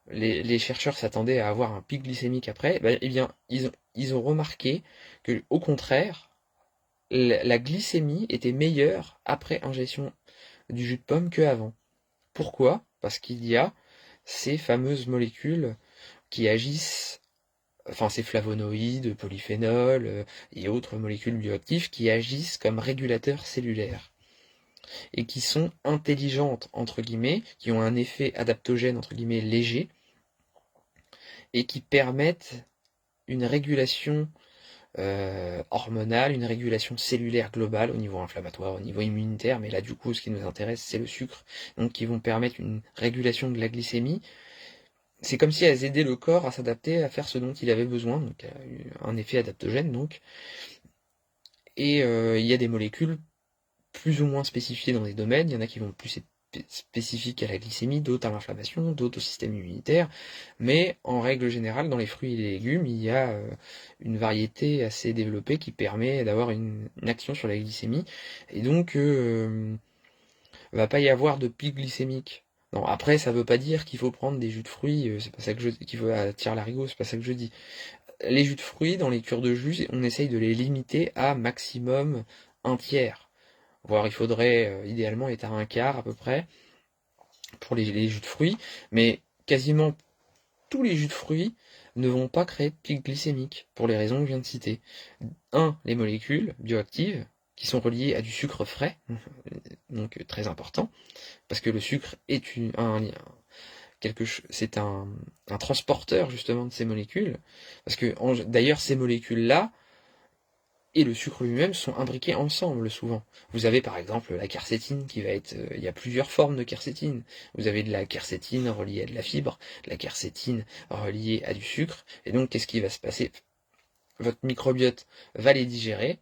les chercheurs s'attendaient à avoir un pic glycémique après. Eh bien, ils ont remarqué que, au contraire, la glycémie était meilleure après ingestion du jus de pomme qu'avant. Pourquoi? Parce qu'il y a ces fameuses molécules qui agissent, enfin ces flavonoïdes, polyphénols et autres molécules bioactives qui agissent comme régulateurs cellulaires et qui sont intelligentes entre guillemets, qui ont un effet adaptogène entre guillemets léger et qui permettent une régulation hormonale, une régulation cellulaire globale au niveau inflammatoire, au niveau immunitaire, mais là du coup ce qui nous intéresse c'est le sucre, donc qui vont permettre une régulation de la glycémie. C'est comme si elles aidaient le corps à s'adapter, à faire ce dont il avait besoin, donc un effet adaptogène donc. Et il y a des molécules plus ou moins spécifiées dans des domaines, il y en a qui vont plus être spécifiques à la glycémie, d'autres à l'inflammation, d'autres au système immunitaire, mais en règle générale, dans les fruits et les légumes, il y a une variété assez développée qui permet d'avoir une action sur la glycémie, et donc va pas y avoir de pic glycémique. Non, après, ça veut pas dire qu'il faut prendre des jus de fruits, c'est pas ça que qu'il faut attirer l'arigot, c'est pas ça que je dis. Les jus de fruits, dans les cures de jus, on essaye de les limiter à maximum un tiers. Voire il faudrait idéalement être à un quart à peu près pour les jus de fruits, mais quasiment tous les jus de fruits ne vont pas créer de pic glycémique, pour les raisons que je viens de citer. Un, les molécules bioactives, qui sont reliées à du sucre frais, donc très important, parce que le sucre est c'est un transporteur justement de ces molécules, parce que d'ailleurs ces molécules-là et le sucre lui-même sont imbriqués ensemble souvent. Vous avez par exemple la quercétine qui va être... il y a plusieurs formes de quercétine. Vous avez de la quercétine reliée à de la fibre, de la quercétine reliée à du sucre, et donc qu'est-ce qui va se passer? Votre microbiote va les digérer,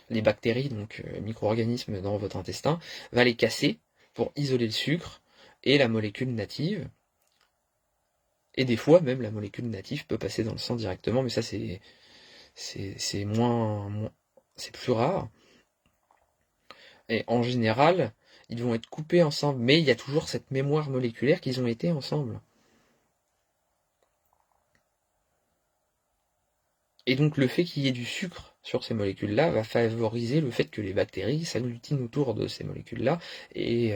les bactéries, donc micro-organismes dans votre intestin, va les casser pour isoler le sucre et la molécule native. Et des fois, même la molécule native peut passer dans le sang directement, mais ça c'est moins, c'est plus rare. Et en général, ils vont être coupés ensemble, mais il y a toujours cette mémoire moléculaire qu'ils ont été ensemble. Et donc le fait qu'il y ait du sucre sur ces molécules-là va favoriser le fait que les bactéries s'agglutinent autour de ces molécules-là et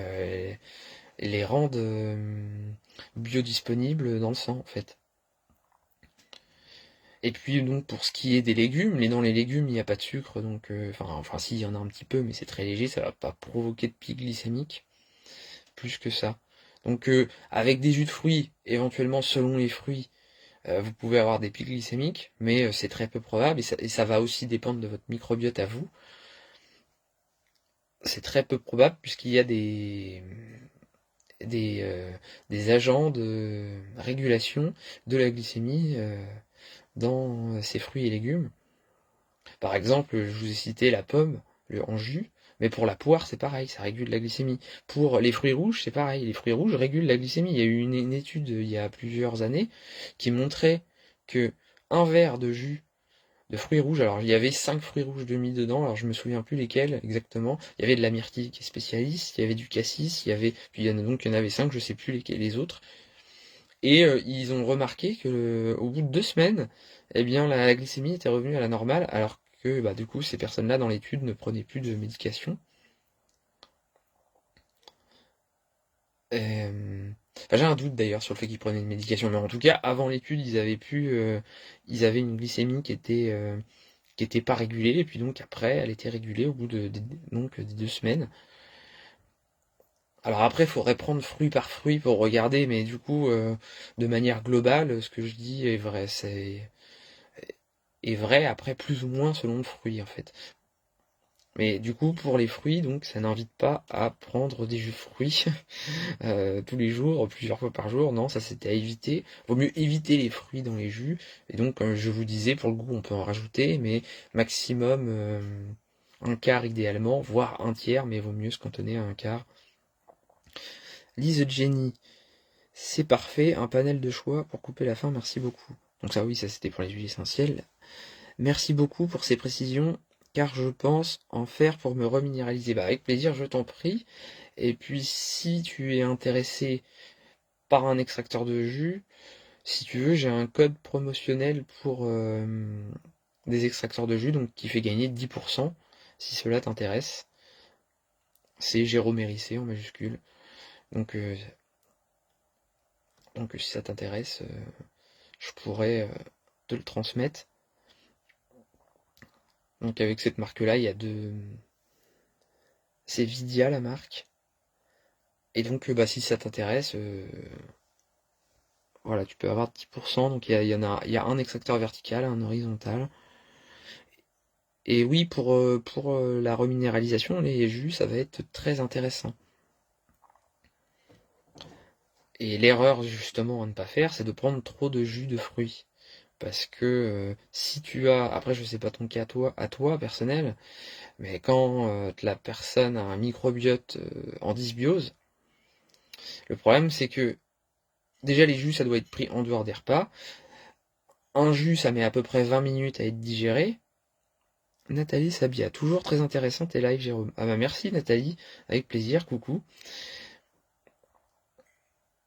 les rendent biodisponibles dans le sang en fait. Et puis donc pour ce qui est des légumes, dans les légumes il n'y a pas de sucre, donc enfin si il y en a un petit peu, mais c'est très léger, ça va pas provoquer de pic glycémique plus que ça. Donc avec des jus de fruits, éventuellement selon les fruits, vous pouvez avoir des pics glycémiques, mais c'est très peu probable et ça va aussi dépendre de votre microbiote à vous. c'est très peu probable puisqu'il y a des agents de régulation de la glycémie dans ces fruits et légumes. Par exemple, je vous ai cité la pomme en jus, mais pour la poire, c'est pareil, ça régule la glycémie. Pour les fruits rouges, c'est pareil, les fruits rouges régulent la glycémie. Il y a eu une étude il y a plusieurs années qui montrait que un verre de jus de fruits rouges, alors il y avait 5 fruits rouges de mis dedans, alors je me souviens plus lesquels exactement. Il y avait de la myrtille qui est spécialiste, il y avait du cassis, puis il y en avait 5, je sais plus les autres. Et ils ont remarqué que au bout de 2 semaines, eh bien la glycémie était revenue à la normale, alors que bah, du coup ces personnes-là dans l'étude ne prenaient plus de médication. Enfin, j'ai un doute d'ailleurs sur le fait qu'ils prenaient une médication, mais en tout cas avant l'étude ils avaient une glycémie qui était pas régulée, et puis donc après elle était régulée au bout donc des 2 semaines. Alors après, il faudrait prendre fruit par fruit pour regarder, mais du coup, de manière globale, ce que je dis est vrai après plus ou moins selon le fruit en fait. Mais du coup, pour les fruits, donc ça n'invite pas à prendre des jus de fruits tous les jours, plusieurs fois par jour. Non, ça c'était à éviter. Vaut mieux éviter les fruits dans les jus. Et donc, comme je vous disais, pour le goût, on peut en rajouter, mais maximum un quart idéalement, voire un tiers, mais vaut mieux se cantonner à un quart. Lise Jenny, c'est parfait, un panel de choix pour couper la faim, merci beaucoup. Donc ça oui, ça c'était pour les huiles essentielles. Merci beaucoup pour ces précisions, car je pense en faire pour me reminéraliser. Bah avec plaisir, je t'en prie. Et puis si tu es intéressé par un extracteur de jus, si tu veux, j'ai un code promotionnel pour des extracteurs de jus, donc qui fait gagner 10%, si cela t'intéresse. C'est Jérôme Hérissé en majuscule. Donc, si ça t'intéresse, je pourrais te le transmettre. Donc avec cette marque-là, il y a c'est Vidia la marque. Et donc bah, si ça t'intéresse, voilà, tu peux avoir 10%. Donc il y a un extracteur vertical, un horizontal. Et oui, pour la reminéralisation, les jus, ça va être très intéressant. Et l'erreur justement à ne pas faire, c'est de prendre trop de jus de fruits. Parce que si tu as, après je sais pas ton cas à toi personnel, mais quand la personne a un microbiote en dysbiose, le problème c'est que déjà les jus ça doit être pris en dehors des repas. Un jus ça met à peu près 20 minutes à être digéré. Nathalie Sabia, toujours très intéressant tes lives Jérôme. Ah bah merci Nathalie, avec plaisir, coucou.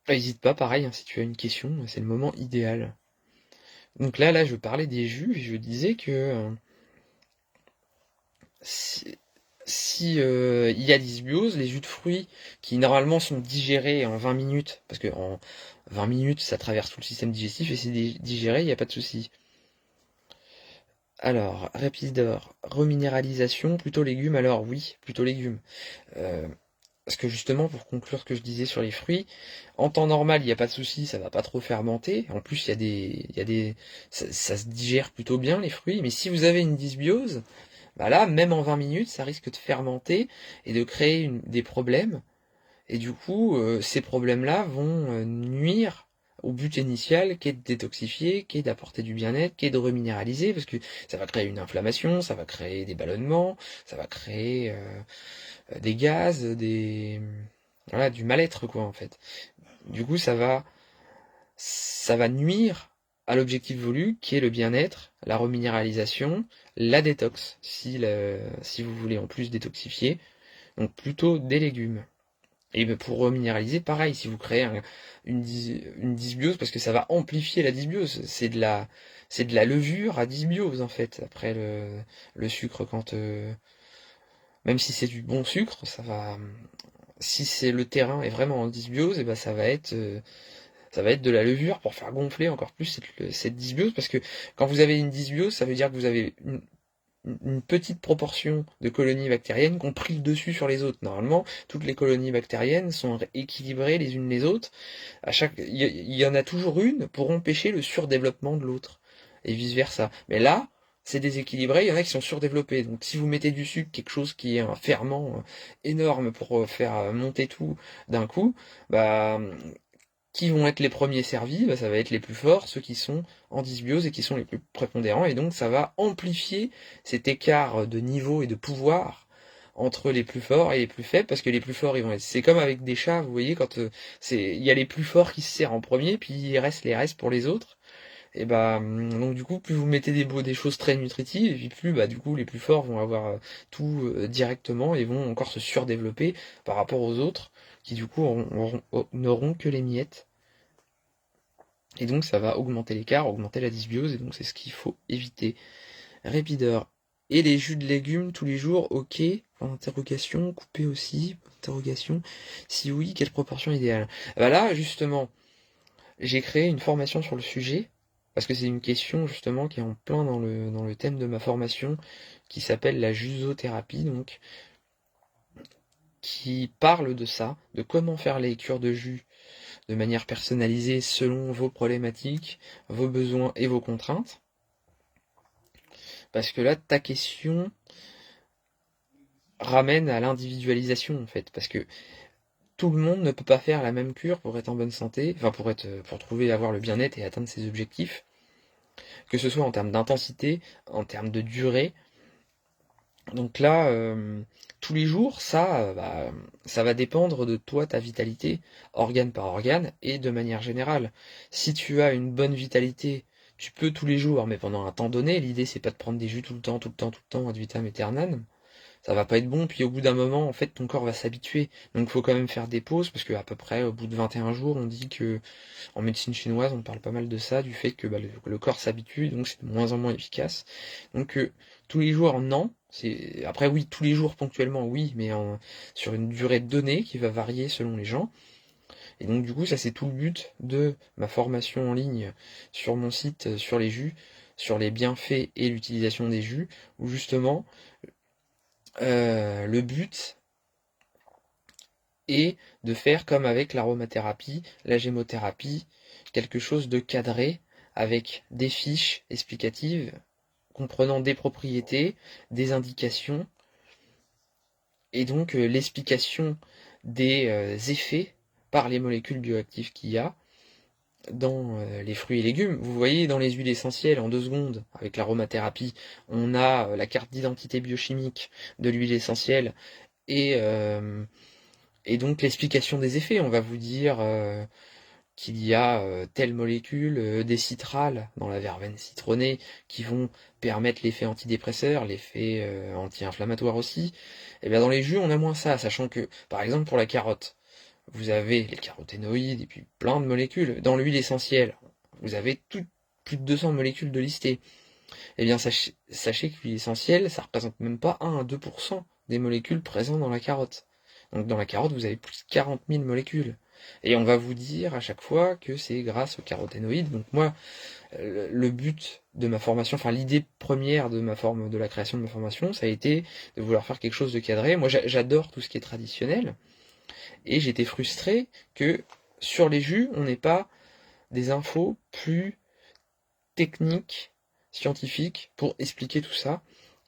N'hésite pas, pareil, hein, si tu as une question, c'est le moment idéal. Donc là, je parlais des jus et je disais que si il y a dysbiose, les jus de fruits qui normalement sont digérés en 20 minutes, parce que en 20 minutes ça traverse tout le système digestif et c'est digéré, il n'y a pas de souci. Alors, Rapidor, reminéralisation, plutôt légumes, alors oui, plutôt légumes. Parce que justement, pour conclure ce que je disais sur les fruits, en temps normal, il n'y a pas de souci, ça va pas trop fermenter. En plus, ça se digère plutôt bien les fruits. Mais si vous avez une dysbiose, bah là, même en 20 minutes, ça risque de fermenter et de créer des problèmes. Et du coup, ces problèmes-là vont nuire au but initial qui est de détoxifier, qui est d'apporter du bien-être, qui est de reminéraliser, parce que ça va créer une inflammation, ça va créer des ballonnements, ça va créer des gaz, voilà, du mal-être quoi en fait. Du coup, ça va nuire à l'objectif voulu qui est le bien-être, la reminéralisation, la détox, si vous voulez en plus détoxifier, donc plutôt des légumes. Et ben, pour reminéraliser, pareil, si vous créez une dysbiose, parce que ça va amplifier la dysbiose, c'est de la levure à dysbiose en fait, après le sucre même si c'est du bon sucre, si c'est le terrain est vraiment en dysbiose, et ben ça va être de la levure pour faire gonfler encore plus cette dysbiose, parce que quand vous avez une dysbiose, ça veut dire que vous avez une petite proportion de colonies bactériennes qui ont pris le dessus sur les autres. Normalement, toutes les colonies bactériennes sont équilibrées les unes les autres. Il y en a toujours une pour empêcher le surdéveloppement de l'autre, et vice versa. Mais là, c'est déséquilibré, il y en a qui sont surdéveloppés. Donc si vous mettez du sucre, quelque chose qui est un ferment énorme pour faire monter tout d'un coup, bah qui vont être les premiers servis? Bah, ça va être les plus forts, ceux qui sont en dysbiose et qui sont les plus prépondérants, et donc ça va amplifier cet écart de niveau et de pouvoir entre les plus forts et les plus faibles, parce que les plus forts, ils vont être... C'est comme avec des chats, vous voyez, quand il y a les plus forts qui se serrent en premier, puis il reste les restes pour les autres. Et bah donc du coup, plus vous mettez des choses très nutritives, et puis plus bah du coup les plus forts vont avoir tout directement et vont encore se surdévelopper par rapport aux autres qui du coup n'auront que les miettes. Et donc ça va augmenter l'écart, augmenter la dysbiose, et donc c'est ce qu'il faut éviter. Répideur. Et les jus de légumes tous les jours, ok. En interrogation, coupé aussi, interrogation. Si oui, quelle proportion idéale? Bah là, justement, j'ai créé une formation sur le sujet, parce que c'est une question justement qui est en plein dans le thème de ma formation, qui s'appelle la jusothérapie, donc, qui parle de ça, de comment faire les cures de jus de manière personnalisée selon vos problématiques, vos besoins et vos contraintes. Parce que là, ta question ramène à l'individualisation en fait, parce que tout le monde ne peut pas faire la même cure pour être en bonne santé, enfin pour trouver avoir le bien-être et atteindre ses objectifs, que ce soit en termes d'intensité, en termes de durée. Donc là, tous les jours, ça va dépendre de toi, ta vitalité, organe par organe, et de manière générale. Si tu as une bonne vitalité, tu peux tous les jours, mais pendant un temps donné, l'idée c'est pas de prendre des jus tout le temps, tout le temps, tout le temps, ad vitam aeternam. Ça va pas être bon, puis au bout d'un moment, en fait, ton corps va s'habituer. Donc il faut quand même faire des pauses, parce qu'à peu près au bout de 21 jours, on dit que, en médecine chinoise, on parle pas mal de ça, du fait que le corps s'habitue, donc c'est de moins en moins efficace. Donc tous les jours, non. Après oui, tous les jours ponctuellement, oui, mais sur une durée donnée qui va varier selon les gens. Et donc du coup, ça c'est tout le but de ma formation en ligne sur mon site sur les jus, sur les bienfaits et l'utilisation des jus, où justement le but est de faire comme avec l'aromathérapie, la gémothérapie, quelque chose de cadré avec des fiches explicatives comprenant des propriétés, des indications, et donc l'explication des effets par les molécules bioactives qu'il y a dans les fruits et légumes. Vous voyez, dans les huiles essentielles, en 2 secondes, avec l'aromathérapie, on a la carte d'identité biochimique de l'huile essentielle, et, euh, et donc l'explication des effets. On va vous dire qu'il y a telle molécule, des citrales dans la verveine citronnée, qui vont permettre l'effet antidépresseur, l'effet anti-inflammatoire aussi. Et bien dans les jus, on a moins ça, sachant que, par exemple, pour la carotte, vous avez les caroténoïdes et puis plein de molécules. Dans l'huile essentielle, vous avez plus de 200 molécules de listées. Eh bien, sachez que l'huile essentielle, ça représente même pas 1 à 2% des molécules présentes dans la carotte. Donc dans la carotte, vous avez plus de 40 000 molécules. Et on va vous dire à chaque fois que c'est grâce aux caroténoïdes. Donc moi, le but de ma formation, enfin l'idée première de la création de ma formation, ça a été de vouloir faire quelque chose de cadré. Moi, j'adore tout ce qui est traditionnel. Et j'étais frustré que sur les jus, on n'ait pas des infos plus techniques, scientifiques, pour expliquer tout ça.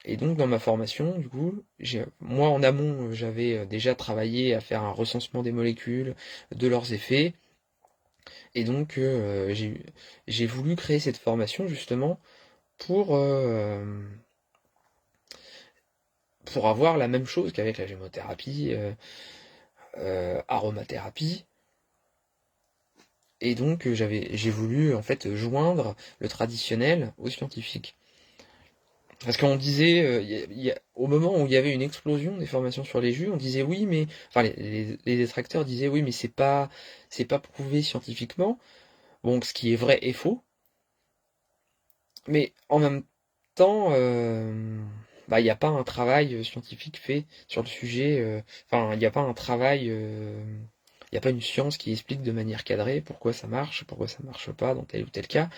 Et donc dans ma formation, du coup, moi en amont, j'avais déjà travaillé à faire un recensement des molécules, de leurs effets, et donc j'ai voulu créer cette formation justement pour, euh, pour avoir la même chose qu'avec la gémothérapie, aromathérapie. Et donc j'ai voulu en fait joindre le traditionnel au scientifique. Parce qu'on disait, au moment où il y avait une explosion des formations sur les jus, on disait oui, mais enfin les détracteurs disaient oui, mais c'est pas prouvé scientifiquement. Bon, ce qui est vrai et faux, mais en même temps, bah il n'y a pas un travail scientifique fait sur le sujet. Enfin, il n'y a pas un travail, il n'y a pas une science qui explique de manière cadrée pourquoi ça marche pas dans tel ou tel cas.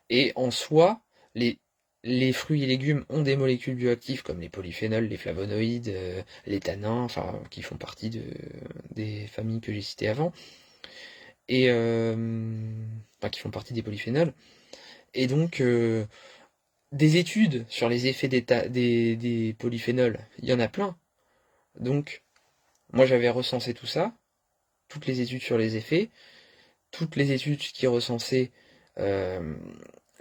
Et en soi, les, les fruits et légumes ont des molécules bioactives comme les polyphénols, les flavonoïdes, les tanins, enfin, qui font partie des familles que j'ai citées avant, et enfin, qui font partie des polyphénols. Et donc, des études sur les effets des polyphénols, il y en a plein. Donc, moi j'avais recensé tout ça, toutes les études sur les effets, toutes les études qui recensaient euh,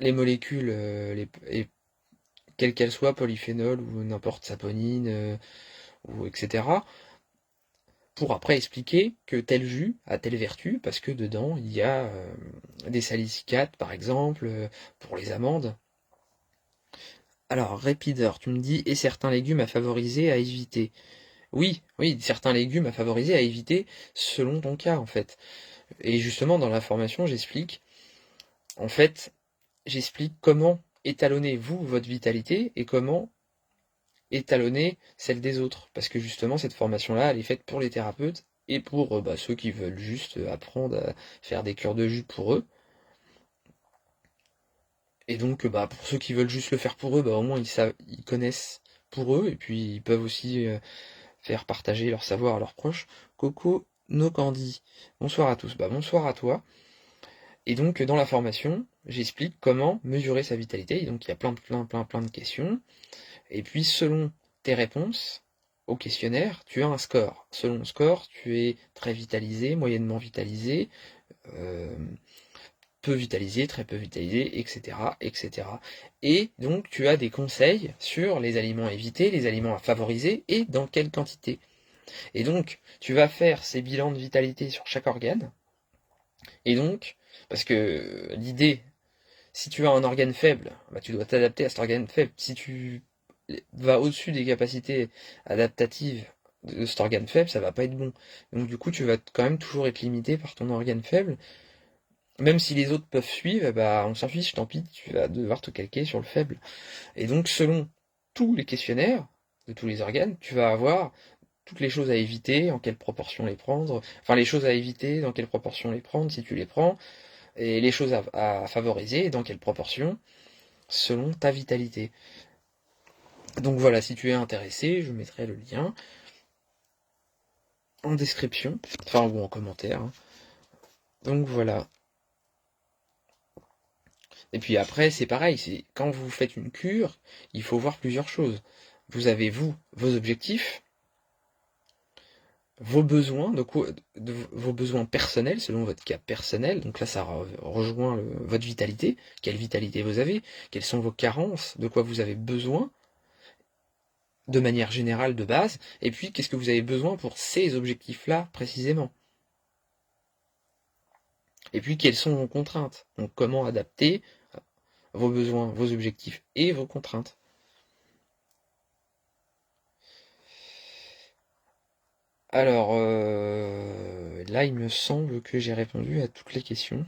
les molécules, et quelles qu'elles soient, polyphénol ou n'importe saponine, ou etc., pour après expliquer que tel jus a telle vertu, parce que dedans il y a des salicilates, par exemple, pour les amandes. Alors, Repeater, tu me dis, et certains légumes à favoriser, à éviter. Oui, oui, certains légumes à favoriser, à éviter, selon ton cas, en fait. Et justement, dans la formation, en fait, j'explique comment étalonner, vous, votre vitalité, et comment étalonner celle des autres. Parce que justement, cette formation-là, elle est faite pour les thérapeutes, et pour ceux qui veulent juste apprendre à faire des cures de jus pour eux. Et donc, pour ceux qui veulent juste le faire pour eux, au moins ils connaissent pour eux, et puis ils peuvent aussi faire partager leur savoir à leurs proches. Coco No Candy. Bonsoir à tous. Bonsoir à toi. Et donc, dans la formation, j'explique comment mesurer sa vitalité. Et donc, il y a plein de questions. Et puis, selon tes réponses au questionnaire, tu as un score. Selon le score, tu es très vitalisé, moyennement vitalisé, euh, peu vitalisé, très peu vitalisé, etc., etc. Et donc, tu as des conseils sur les aliments à éviter, les aliments à favoriser et dans quelle quantité. Et donc, tu vas faire ces bilans de vitalité sur chaque organe. Et donc, parce que l'idée, si tu as un organe faible, tu dois t'adapter à cet organe faible. Si tu vas au-dessus des capacités adaptatives de cet organe faible, ça va pas être bon. Donc du coup, tu vas quand même toujours être limité par ton organe faible. Même si les autres peuvent suivre, on s'en fiche, tant pis, tu vas devoir te calquer sur le faible. Et donc, selon tous les questionnaires de tous les organes, tu vas avoir toutes les choses à éviter, en quelle proportion les prendre, enfin les choses à éviter, dans quelle proportion les prendre si tu les prends, et les choses à favoriser, dans quelle proportion, selon ta vitalité. Donc voilà, si tu es intéressé, je mettrai le lien en description, enfin ou en commentaire. Donc voilà. Et puis après, c'est pareil, quand vous faites une cure, il faut voir plusieurs choses. Vous avez, vous, vos objectifs, vos besoins, vos besoins personnels, selon votre cas personnel. Donc là, ça rejoint votre vitalité. Quelle vitalité vous avez? Quelles sont vos carences? De quoi vous avez besoin? De manière générale, de base. Et puis, qu'est-ce que vous avez besoin pour ces objectifs-là, précisément? Et puis, quelles sont vos contraintes? Donc, comment adapter vos besoins, vos objectifs et vos contraintes? Alors, là, il me semble que j'ai répondu à toutes les questions.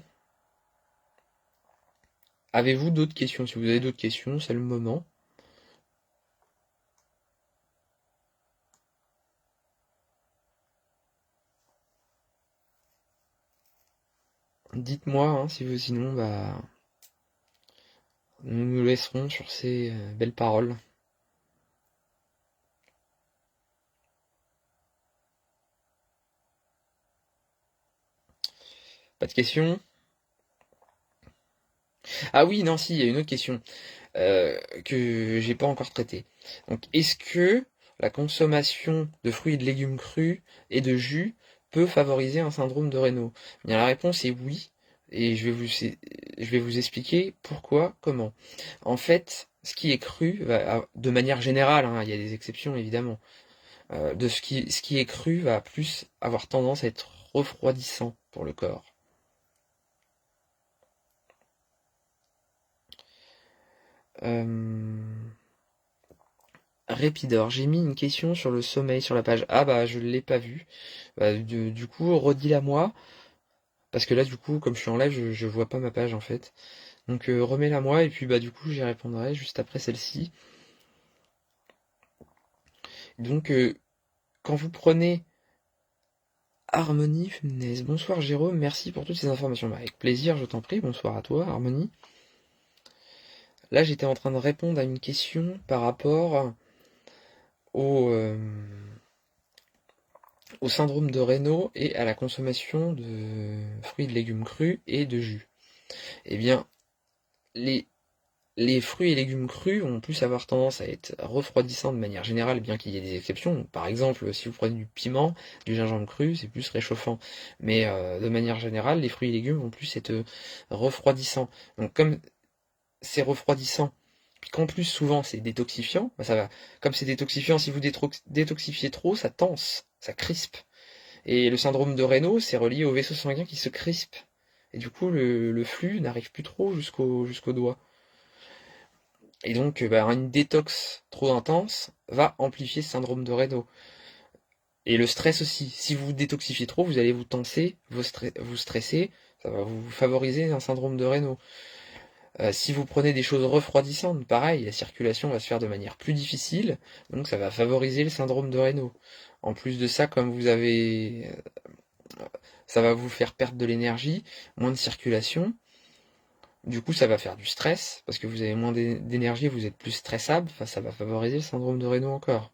Avez-vous d'autres questions? Si vous avez d'autres questions, c'est le moment. Dites-moi, si vous, sinon, nous nous laisserons sur ces belles paroles. Pas de questions? Ah oui, non, si, il y a une autre question que j'ai pas encore traitée. Donc, est-ce que la consommation de fruits et de légumes crus et de jus peut favoriser un syndrome de Raynaud? Bien, la réponse est oui, et je vais vous expliquer pourquoi, comment. En fait, ce qui est cru, de manière générale, il y a des exceptions évidemment, ce qui est cru va plus avoir tendance à être refroidissant pour le corps. Euh, Répidor, j'ai mis une question sur le sommeil sur la page. Ah je l'ai pas vue. Du coup, redis-la moi, parce que là du coup, comme je suis en live, je vois pas ma page en fait. Donc remets-la moi et puis du coup j'y répondrai juste après celle-ci. Donc quand vous prenez Harmonie Funès, bonsoir Jérôme, merci pour toutes ces informations. Avec plaisir, je t'en prie, bonsoir à toi Harmonie. Là j'étais en train de répondre à une question par rapport au, euh, au syndrome de Raynaud et à la consommation de fruits et de légumes crus et de jus. Eh bien, les, les fruits et légumes crus vont plus avoir tendance à être refroidissants de manière générale, bien qu'il y ait des exceptions. Par exemple, si vous prenez du piment, du gingembre cru, c'est plus réchauffant. Mais de manière générale, les fruits et légumes vont plus être refroidissants. Donc comme c'est refroidissant, puis qu'en plus souvent c'est détoxifiant, bah ça va. Comme c'est détoxifiant, si vous détoxifiez trop, ça tense, ça crispe. Et le syndrome de Raynaud, c'est relié au vaisseau sanguin qui se crispe. Et du coup, le flux n'arrive plus trop jusqu'au doigt. Et donc, bah, une détox trop intense va amplifier ce syndrome de Raynaud. Et le stress aussi. Si vous détoxifiez trop, vous allez vous tenser, vous stresser, ça va vous favoriser un syndrome de Raynaud. Si vous prenez des choses refroidissantes, pareil, la circulation va se faire de manière plus difficile, donc ça va favoriser le syndrome de Raynaud. En plus de ça, comme vous avez, ça va vous faire perdre de l'énergie, moins de circulation. Du coup, ça va faire du stress, parce que vous avez moins d'énergie, vous êtes plus stressable, enfin, ça va favoriser le syndrome de Raynaud encore.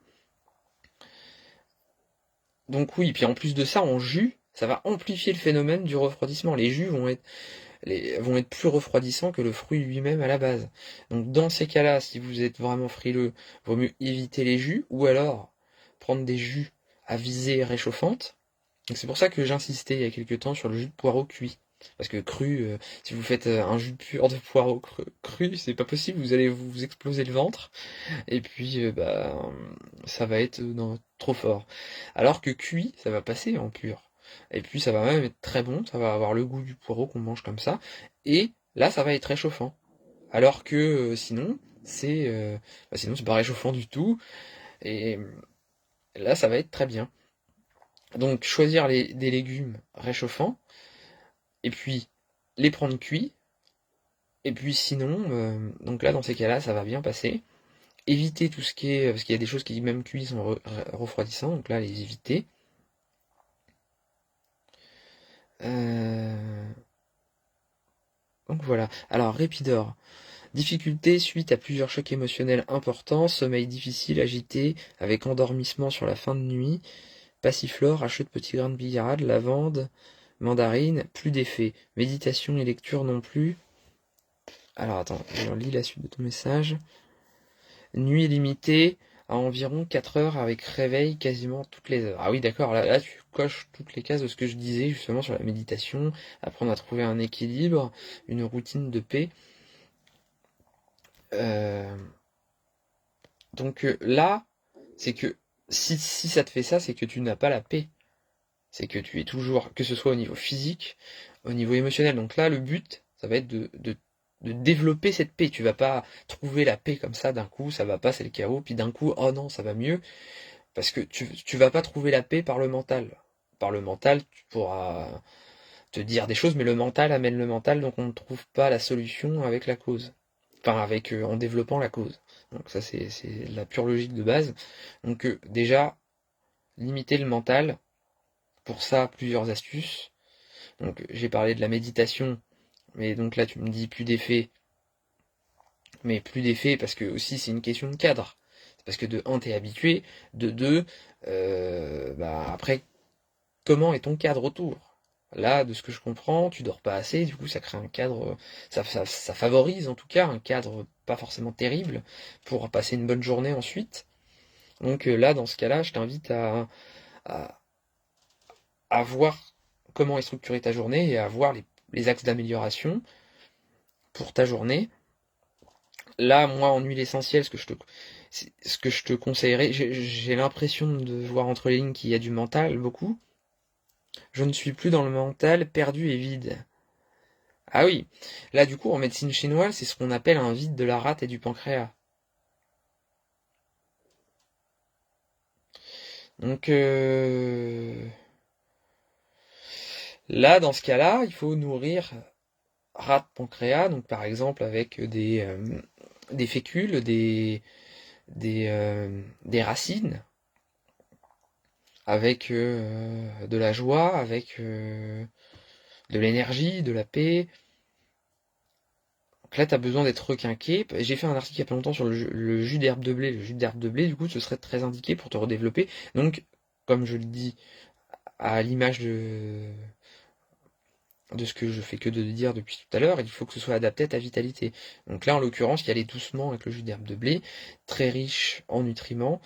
Donc oui, puis en plus de ça, en jus, ça va amplifier le phénomène du refroidissement. Les jus vont être plus refroidissants que le fruit lui-même à la base. Donc dans ces cas-là, si vous êtes vraiment frileux, vaut mieux éviter les jus, ou alors prendre des jus à visée réchauffante. Donc c'est pour ça que j'insistais il y a quelques temps sur le jus de poireau cuit. Parce que cru, si vous faites un jus pur de poireau cru, c'est pas possible, vous allez vous exploser le ventre, et puis bah, ça va être trop fort. Alors que cuit, ça va passer en pur. Et puis ça va même être très bon, ça va avoir le goût du poireau qu'on mange comme ça, et là ça va être réchauffant. Alors que sinon, sinon c'est pas réchauffant du tout, et là ça va être très bien. Donc choisir des légumes réchauffants, et puis les prendre cuits, et puis sinon, donc là dans ces cas-là, ça va bien passer. Éviter tout ce qui est, parce qu'il y a des choses qui même cuits sont refroidissants, donc là les éviter. Euh, Donc voilà. Alors Répidor. Difficulté suite à plusieurs chocs émotionnels importants, sommeil difficile, agité, avec endormissement sur la fin de nuit, passiflore, hacheux de petits grains de billard, lavande, mandarine, plus d'effet. Méditation et lecture non plus. Alors attends, je lis la suite de ton message. Nuit limitée à environ 4 heures avec réveil quasiment toutes les heures. Ah oui d'accord, là tu coches toutes les cases de ce que je disais justement sur la méditation, apprendre à trouver un équilibre, une routine de paix. Euh, donc là, c'est que si ça te fait ça, c'est que tu n'as pas la paix. C'est que tu es toujours, que ce soit au niveau physique, au niveau émotionnel. Donc là, le but, ça va être de développer cette paix. Tu vas pas trouver la paix comme ça d'un coup, ça va pas, c'est le chaos, puis d'un coup, oh non, ça va mieux. Parce que tu vas pas trouver la paix par le mental. Par le mental, tu pourras te dire des choses, mais le mental amène le mental, donc on ne trouve pas la solution avec la cause. Enfin, avec en développant la cause. Donc ça, c'est la pure logique de base. Donc déjà, limiter le mental. Pour ça, plusieurs astuces. Donc j'ai parlé de la méditation, mais donc là tu me dis plus d'effet, mais plus d'effet parce que aussi c'est une question de cadre. C'est parce que de un t'es habitué, de 2 bah après comment est ton cadre autour? Là, de ce que je comprends, tu dors pas assez, du coup ça crée un cadre, ça favorise en tout cas un cadre pas forcément terrible pour passer une bonne journée ensuite. Donc là, dans ce cas-là, je t'invite à, à voir comment est structurée ta journée et à voir les axes d'amélioration pour ta journée. Là, moi, en huile essentielle, ce que je te conseillerais, j'ai l'impression de voir entre les lignes qu'il y a du mental, beaucoup. Je ne suis plus dans le mental, perdu et vide. Ah oui, là, du coup, en médecine chinoise, c'est ce qu'on appelle un vide de la rate et du pancréas. Donc, là, dans ce cas-là, il faut nourrir rate, pancréas, donc par exemple avec des fécules, des racines, avec de la joie, avec de l'énergie, de la paix. Donc là, tu as besoin d'être requinqué. J'ai fait un article il y a pas longtemps sur le jus d'herbe de blé. Le jus d'herbe de blé, du coup, ce serait très indiqué pour te redévelopper. Donc, comme je le dis, à l'image de ce que je fais que de dire depuis tout à l'heure, il faut que ce soit adapté à ta vitalité. Donc là, en l'occurrence, il y aller doucement avec le jus d'herbe de blé, très riche en nutriments,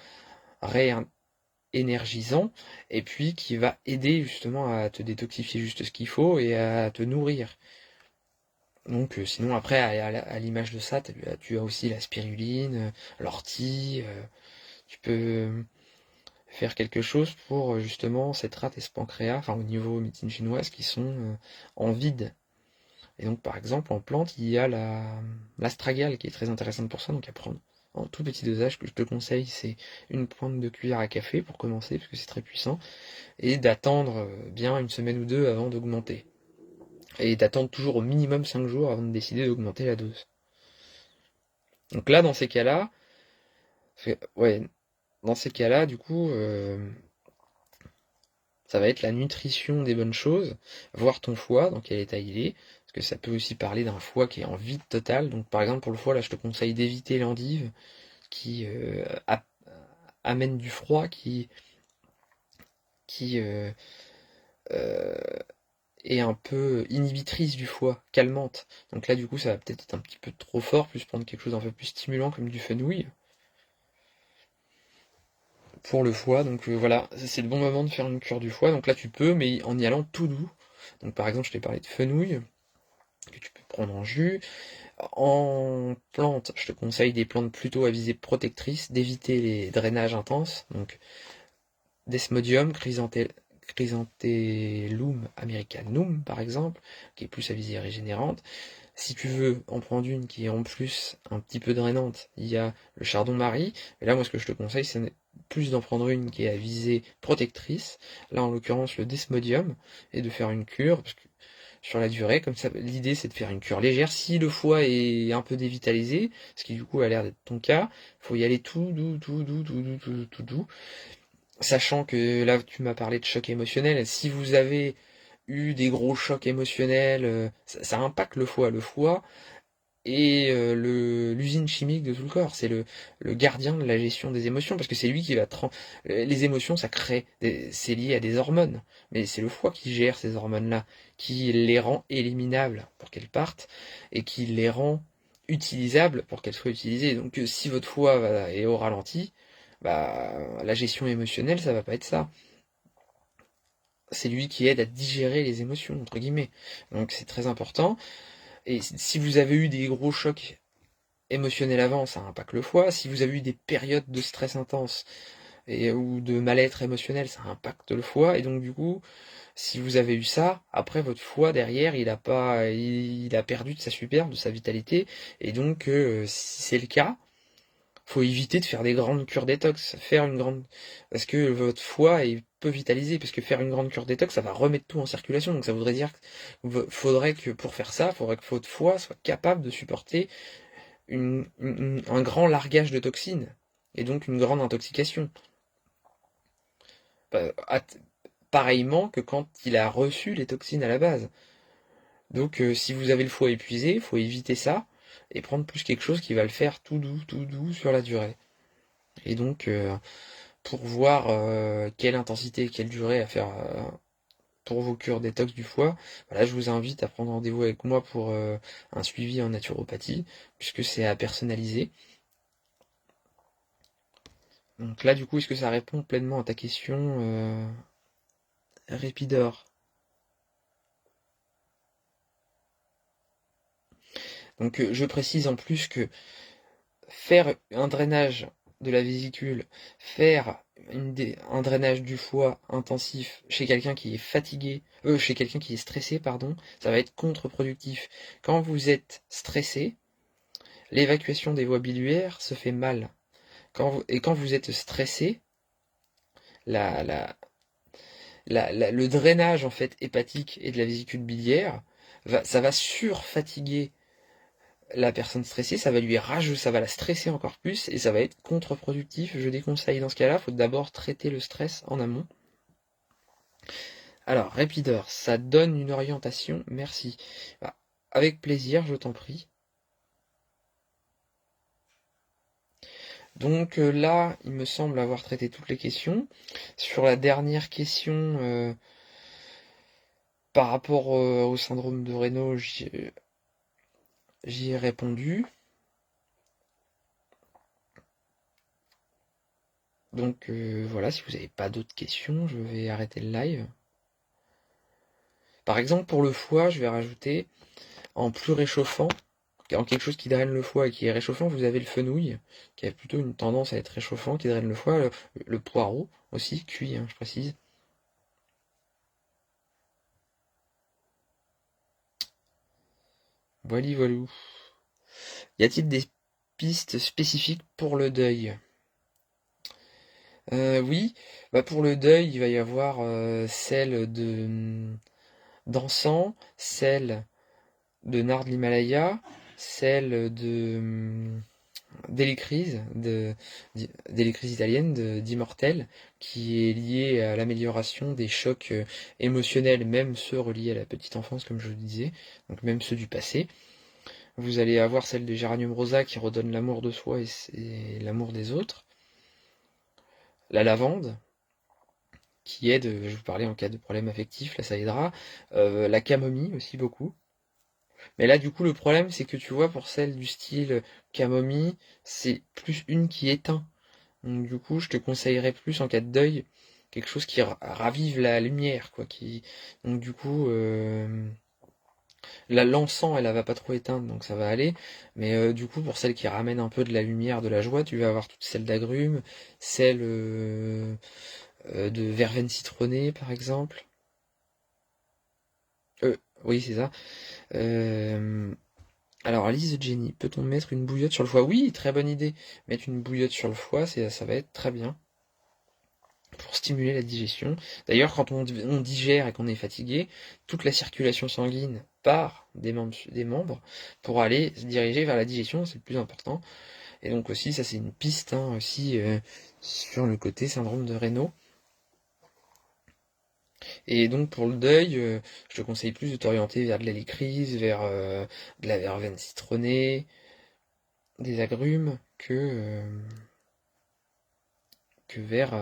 énergisant, et puis qui va aider justement à te détoxifier juste ce qu'il faut et à te nourrir. Donc sinon après à l'image de ça, tu as aussi la spiruline, l'ortie, tu peux faire quelque chose pour justement cette rate et ce pancréas, enfin au niveau médecine chinoise, qui sont en vide. Et donc par exemple en plante, il y a l'astragale qui est très intéressante pour ça, donc à prendre en tout petit dosage. Que je te conseille, c'est une pointe de cuillère à café pour commencer, parce que c'est très puissant, et d'attendre bien une semaine ou deux avant d'augmenter. Et d'attendre toujours au minimum 5 jours avant de décider d'augmenter la dose. Donc là, dans ces cas-là, ouais, dans ces cas-là, du coup, ça va être la nutrition des bonnes choses, voir ton foie, dans quel état il est, parce que ça peut aussi parler d'un foie qui est en vide total. Donc par exemple pour le foie, là je te conseille d'éviter l'endive, qui amène du froid, qui euh, est un peu inhibitrice du foie, calmante. Donc là du coup ça va peut-être être un petit peu trop fort, plus prendre quelque chose d'un peu plus stimulant comme du fenouil pour le foie. Donc voilà, c'est le bon moment de faire une cure du foie. Donc là tu peux, mais en y allant tout doux. Donc par exemple je t'ai parlé de fenouil, que tu peux prendre en jus. En plante, je te conseille des plantes plutôt à visée protectrice, d'éviter les drainages intenses. Donc Desmodium, Chrysanthellum americanum par exemple, qui est plus à visée régénérante. Si tu veux en prendre une qui est en plus un petit peu drainante, il y a le chardon-marie. Et là, moi, ce que je te conseille, c'est plus d'en prendre une qui est à visée protectrice. Là, en l'occurrence, le desmodium, et de faire une cure, parce que sur la durée, comme ça, l'idée, c'est de faire une cure légère. Si le foie est un peu dévitalisé, ce qui du coup a l'air d'être ton cas, il faut y aller tout doux, tout doux, tout doux, tout doux, tout doux. Sachant que là, tu m'as parlé de choc émotionnel. Si vous avez eu des gros chocs émotionnels, ça impacte le foie. Le foie est l'usine chimique de tout le corps. C'est le gardien de la gestion des émotions, parce que c'est lui qui va... Les émotions, ça crée... C'est lié à des hormones. Mais c'est le foie qui gère ces hormones-là, qui les rend éliminables pour qu'elles partent, et qui les rend utilisables pour qu'elles soient utilisées. Donc si votre foie est au ralenti, bah la gestion émotionnelle, ça va pas être ça. C'est lui qui aide à digérer les émotions, entre guillemets. Donc c'est très important. Et si vous avez eu des gros chocs émotionnels avant, ça impacte le foie. Si vous avez eu des périodes de stress intense ou de mal-être émotionnel, ça impacte le foie. Et donc du coup, si vous avez eu ça, après votre foie derrière, il a perdu de sa superbe, de sa vitalité. Et donc, si c'est le cas, faut éviter de faire des grandes cures détox, parce que votre foie est peu vitalisé, parce que faire une grande cure détox, ça va remettre tout en circulation. Donc ça voudrait dire faudrait que pour faire ça, faudrait que votre foie soit capable de supporter un grand largage de toxines et donc une grande intoxication. Bah, pareillement que quand il a reçu les toxines à la base. Donc si vous avez le foie épuisé, faut éviter ça et prendre plus quelque chose qui va le faire tout doux sur la durée. Et donc pour voir quelle intensité, quelle durée à faire pour vos cures détox du foie, voilà, je vous invite à prendre rendez-vous avec moi pour un suivi en naturopathie, puisque c'est à personnaliser. Donc là, du coup, est-ce que ça répond pleinement à ta question, Répidor? Donc je précise en plus que faire un drainage de la vésicule, faire un drainage du foie intensif chez quelqu'un qui est fatigué, chez quelqu'un qui est stressé, pardon, ça va être contre-productif. Quand vous êtes stressé, l'évacuation des voies biliaires se fait mal. Quand vous êtes stressé, la, la, le drainage en fait hépatique et de la vésicule biliaire, ça va surfatiguer la personne stressée, ça va ça va la stresser encore plus et ça va être contre-productif. Je déconseille dans ce cas-là, il faut d'abord traiter le stress en amont. Alors, Rapideur, ça donne une orientation, merci. Bah, avec plaisir, je t'en prie. Donc là, il me semble avoir traité toutes les questions. Sur la dernière question, par rapport au syndrome de Raynaud, j'y ai répondu. Donc voilà, si vous n'avez pas d'autres questions, je vais arrêter le live. Par exemple, pour le foie, je vais rajouter en plus réchauffant, en quelque chose qui draine le foie et qui est réchauffant, vous avez le fenouil, qui a plutôt une tendance à être réchauffant, qui draine le foie, le poireau aussi, cuit, hein, je précise. Voilà, voilou. Y a-t-il des pistes spécifiques pour le deuil? Oui, bah pour le deuil, il va y avoir celle de d'encens, celle de nard de l'Himalaya, celle de d'Hélicrise italienne, d'Immortel, qui est liée à l'amélioration des chocs émotionnels, même ceux reliés à la petite enfance, comme je le disais, donc même ceux du passé. Vous allez avoir celle de Géranium rosa qui redonne l'amour de soi et l'amour des autres. La lavande, qui aide, je vous parlais en cas de problème affectif, là ça aidera. La camomille aussi beaucoup. Mais là du coup le problème c'est que tu vois pour celle du style camomille, c'est plus une qui éteint. Donc du coup je te conseillerais plus en cas de deuil quelque chose qui ravive la lumière quoi. Donc du coup l'encens elle va pas trop éteindre donc ça va aller. Mais du coup pour celle qui ramène un peu de la lumière, de la joie, tu vas avoir toutes celles d'agrumes, celles de verveine citronnée par exemple. Euh, oui c'est ça. Euh, Alors, Alice Jenny, peut-on mettre une bouillotte sur le foie? Oui, très bonne idée. Mettre une bouillotte sur le foie, ça va être très bien pour stimuler la digestion. D'ailleurs, quand on digère et qu'on est fatigué, toute la circulation sanguine part des membres pour aller se diriger vers la digestion, c'est le plus important. Et donc aussi, ça c'est une piste hein, aussi sur le côté syndrome de Raynaud. Et donc pour le deuil, je te conseille plus de t'orienter vers de la lycrise, vers de la verveine citronnée, des agrumes que vers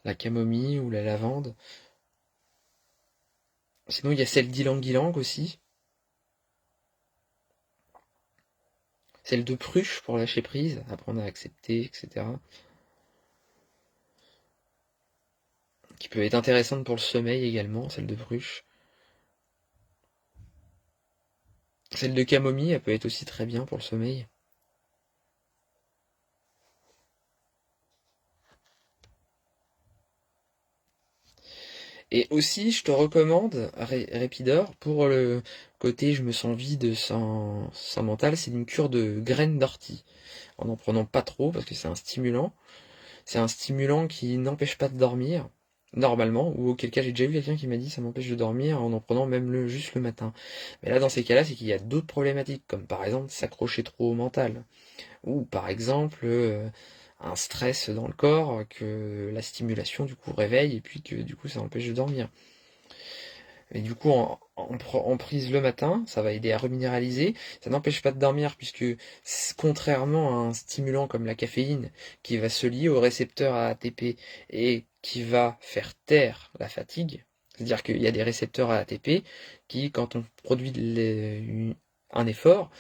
la camomille ou la lavande. Sinon, il y a celle d'ylang-ylang aussi, celle de pruche pour lâcher prise, apprendre à accepter, etc. Qui peut être intéressante pour le sommeil également, celle de pruche. Celle de camomille, elle peut être aussi très bien pour le sommeil. Et aussi, je te recommande Répidor pour le côté je me sens vide sans mental, c'est une cure de graines d'ortie. En prenant pas trop parce que c'est un stimulant. C'est un stimulant qui n'empêche pas de dormir, normalement, ou auquel cas j'ai déjà eu quelqu'un qui m'a dit ça m'empêche de dormir en prenant même juste le matin. Mais là, dans ces cas-là, c'est qu'il y a d'autres problématiques, comme par exemple s'accrocher trop au mental, ou par exemple un stress dans le corps que la stimulation du coup réveille et puis que du coup ça empêche de dormir. Et du coup, en prise le matin, ça va aider à reminéraliser. Ça n'empêche pas de dormir puisque, contrairement à un stimulant comme la caféine, qui va se lier au récepteur à ATP et qui va faire taire la fatigue, c'est-à-dire qu'il y a des récepteurs à ATP qui, quand on produit un effort,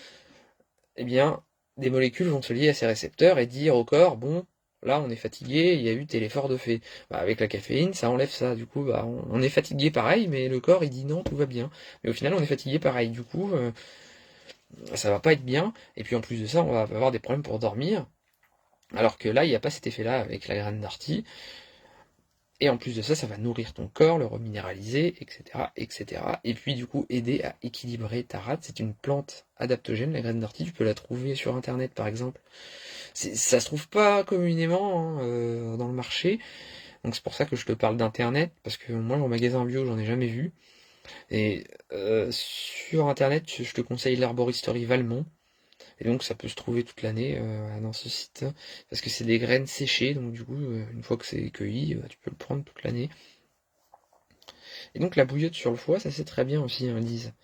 eh bien, des molécules vont se lier à ces récepteurs et dire au corps, bon, là on est fatigué, il y a eu tel effort de fait. Bah, avec la caféine, ça enlève ça. Du coup, bah, on est fatigué pareil, mais le corps il dit non, tout va bien. Mais au final, on est fatigué pareil. Du coup, ça va pas être bien. Et puis en plus de ça, on va avoir des problèmes pour dormir. Alors que là, il n'y a pas cet effet-là avec la graine d'ortie. Et en plus de ça, ça va nourrir ton corps, le reminéraliser, etc., etc. Et puis du coup, aider à équilibrer ta rate. C'est une plante adaptogène, la graine d'ortie. Tu peux la trouver sur Internet, par exemple. Ça se trouve pas communément hein, dans le marché. Donc c'est pour ça que je te parle d'Internet, parce que moi, en magasin bio, j'en ai jamais vu. Et sur Internet, je te conseille l'Arboristerie Valmont. Et donc ça peut se trouver toute l'année dans ce site, parce que c'est des graines séchées, donc du coup, une fois que c'est cueilli, tu peux le prendre toute l'année. Et donc la bouillotte sur le foie, ça c'est très bien aussi, hein, Lise.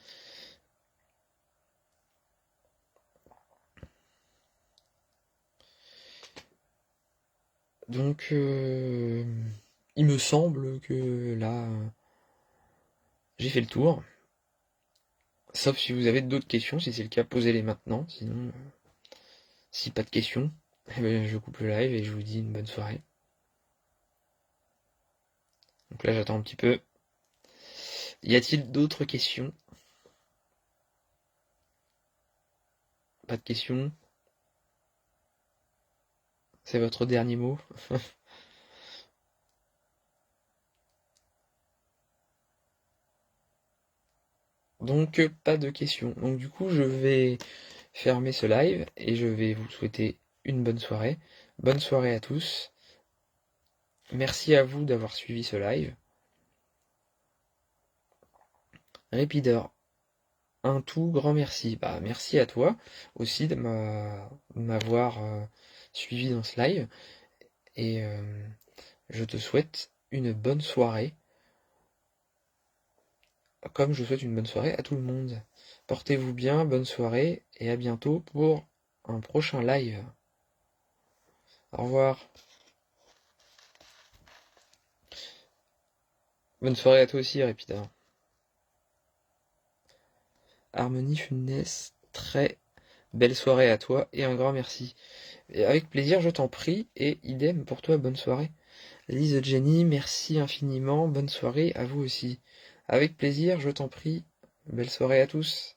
Donc il me semble que là, j'ai fait le tour. Sauf si vous avez d'autres questions, si c'est le cas, posez-les maintenant. Sinon, si pas de questions, eh ben, je coupe le live et je vous dis une bonne soirée. Donc là, j'attends un petit peu. Y a-t-il d'autres questions? Pas de questions? C'est votre dernier mot? Donc, pas de questions. Donc, du coup, je vais fermer ce live et je vais vous souhaiter une bonne soirée. Bonne soirée à tous. Merci à vous d'avoir suivi ce live. Repeater, un tout grand merci. Bah, merci à toi aussi de m'avoir suivi dans ce live. Et je te souhaite une bonne soirée. Comme je souhaite une bonne soirée à tout le monde. Portez-vous bien, bonne soirée et à bientôt pour un prochain live. Au revoir. Bonne soirée à toi aussi, Répida. Harmonie Funès, très belle soirée à toi et un grand merci. Et avec plaisir, je t'en prie, et idem pour toi, bonne soirée. Lise Jenny, merci infiniment, bonne soirée à vous aussi. Avec plaisir, je t'en prie, belle soirée à tous.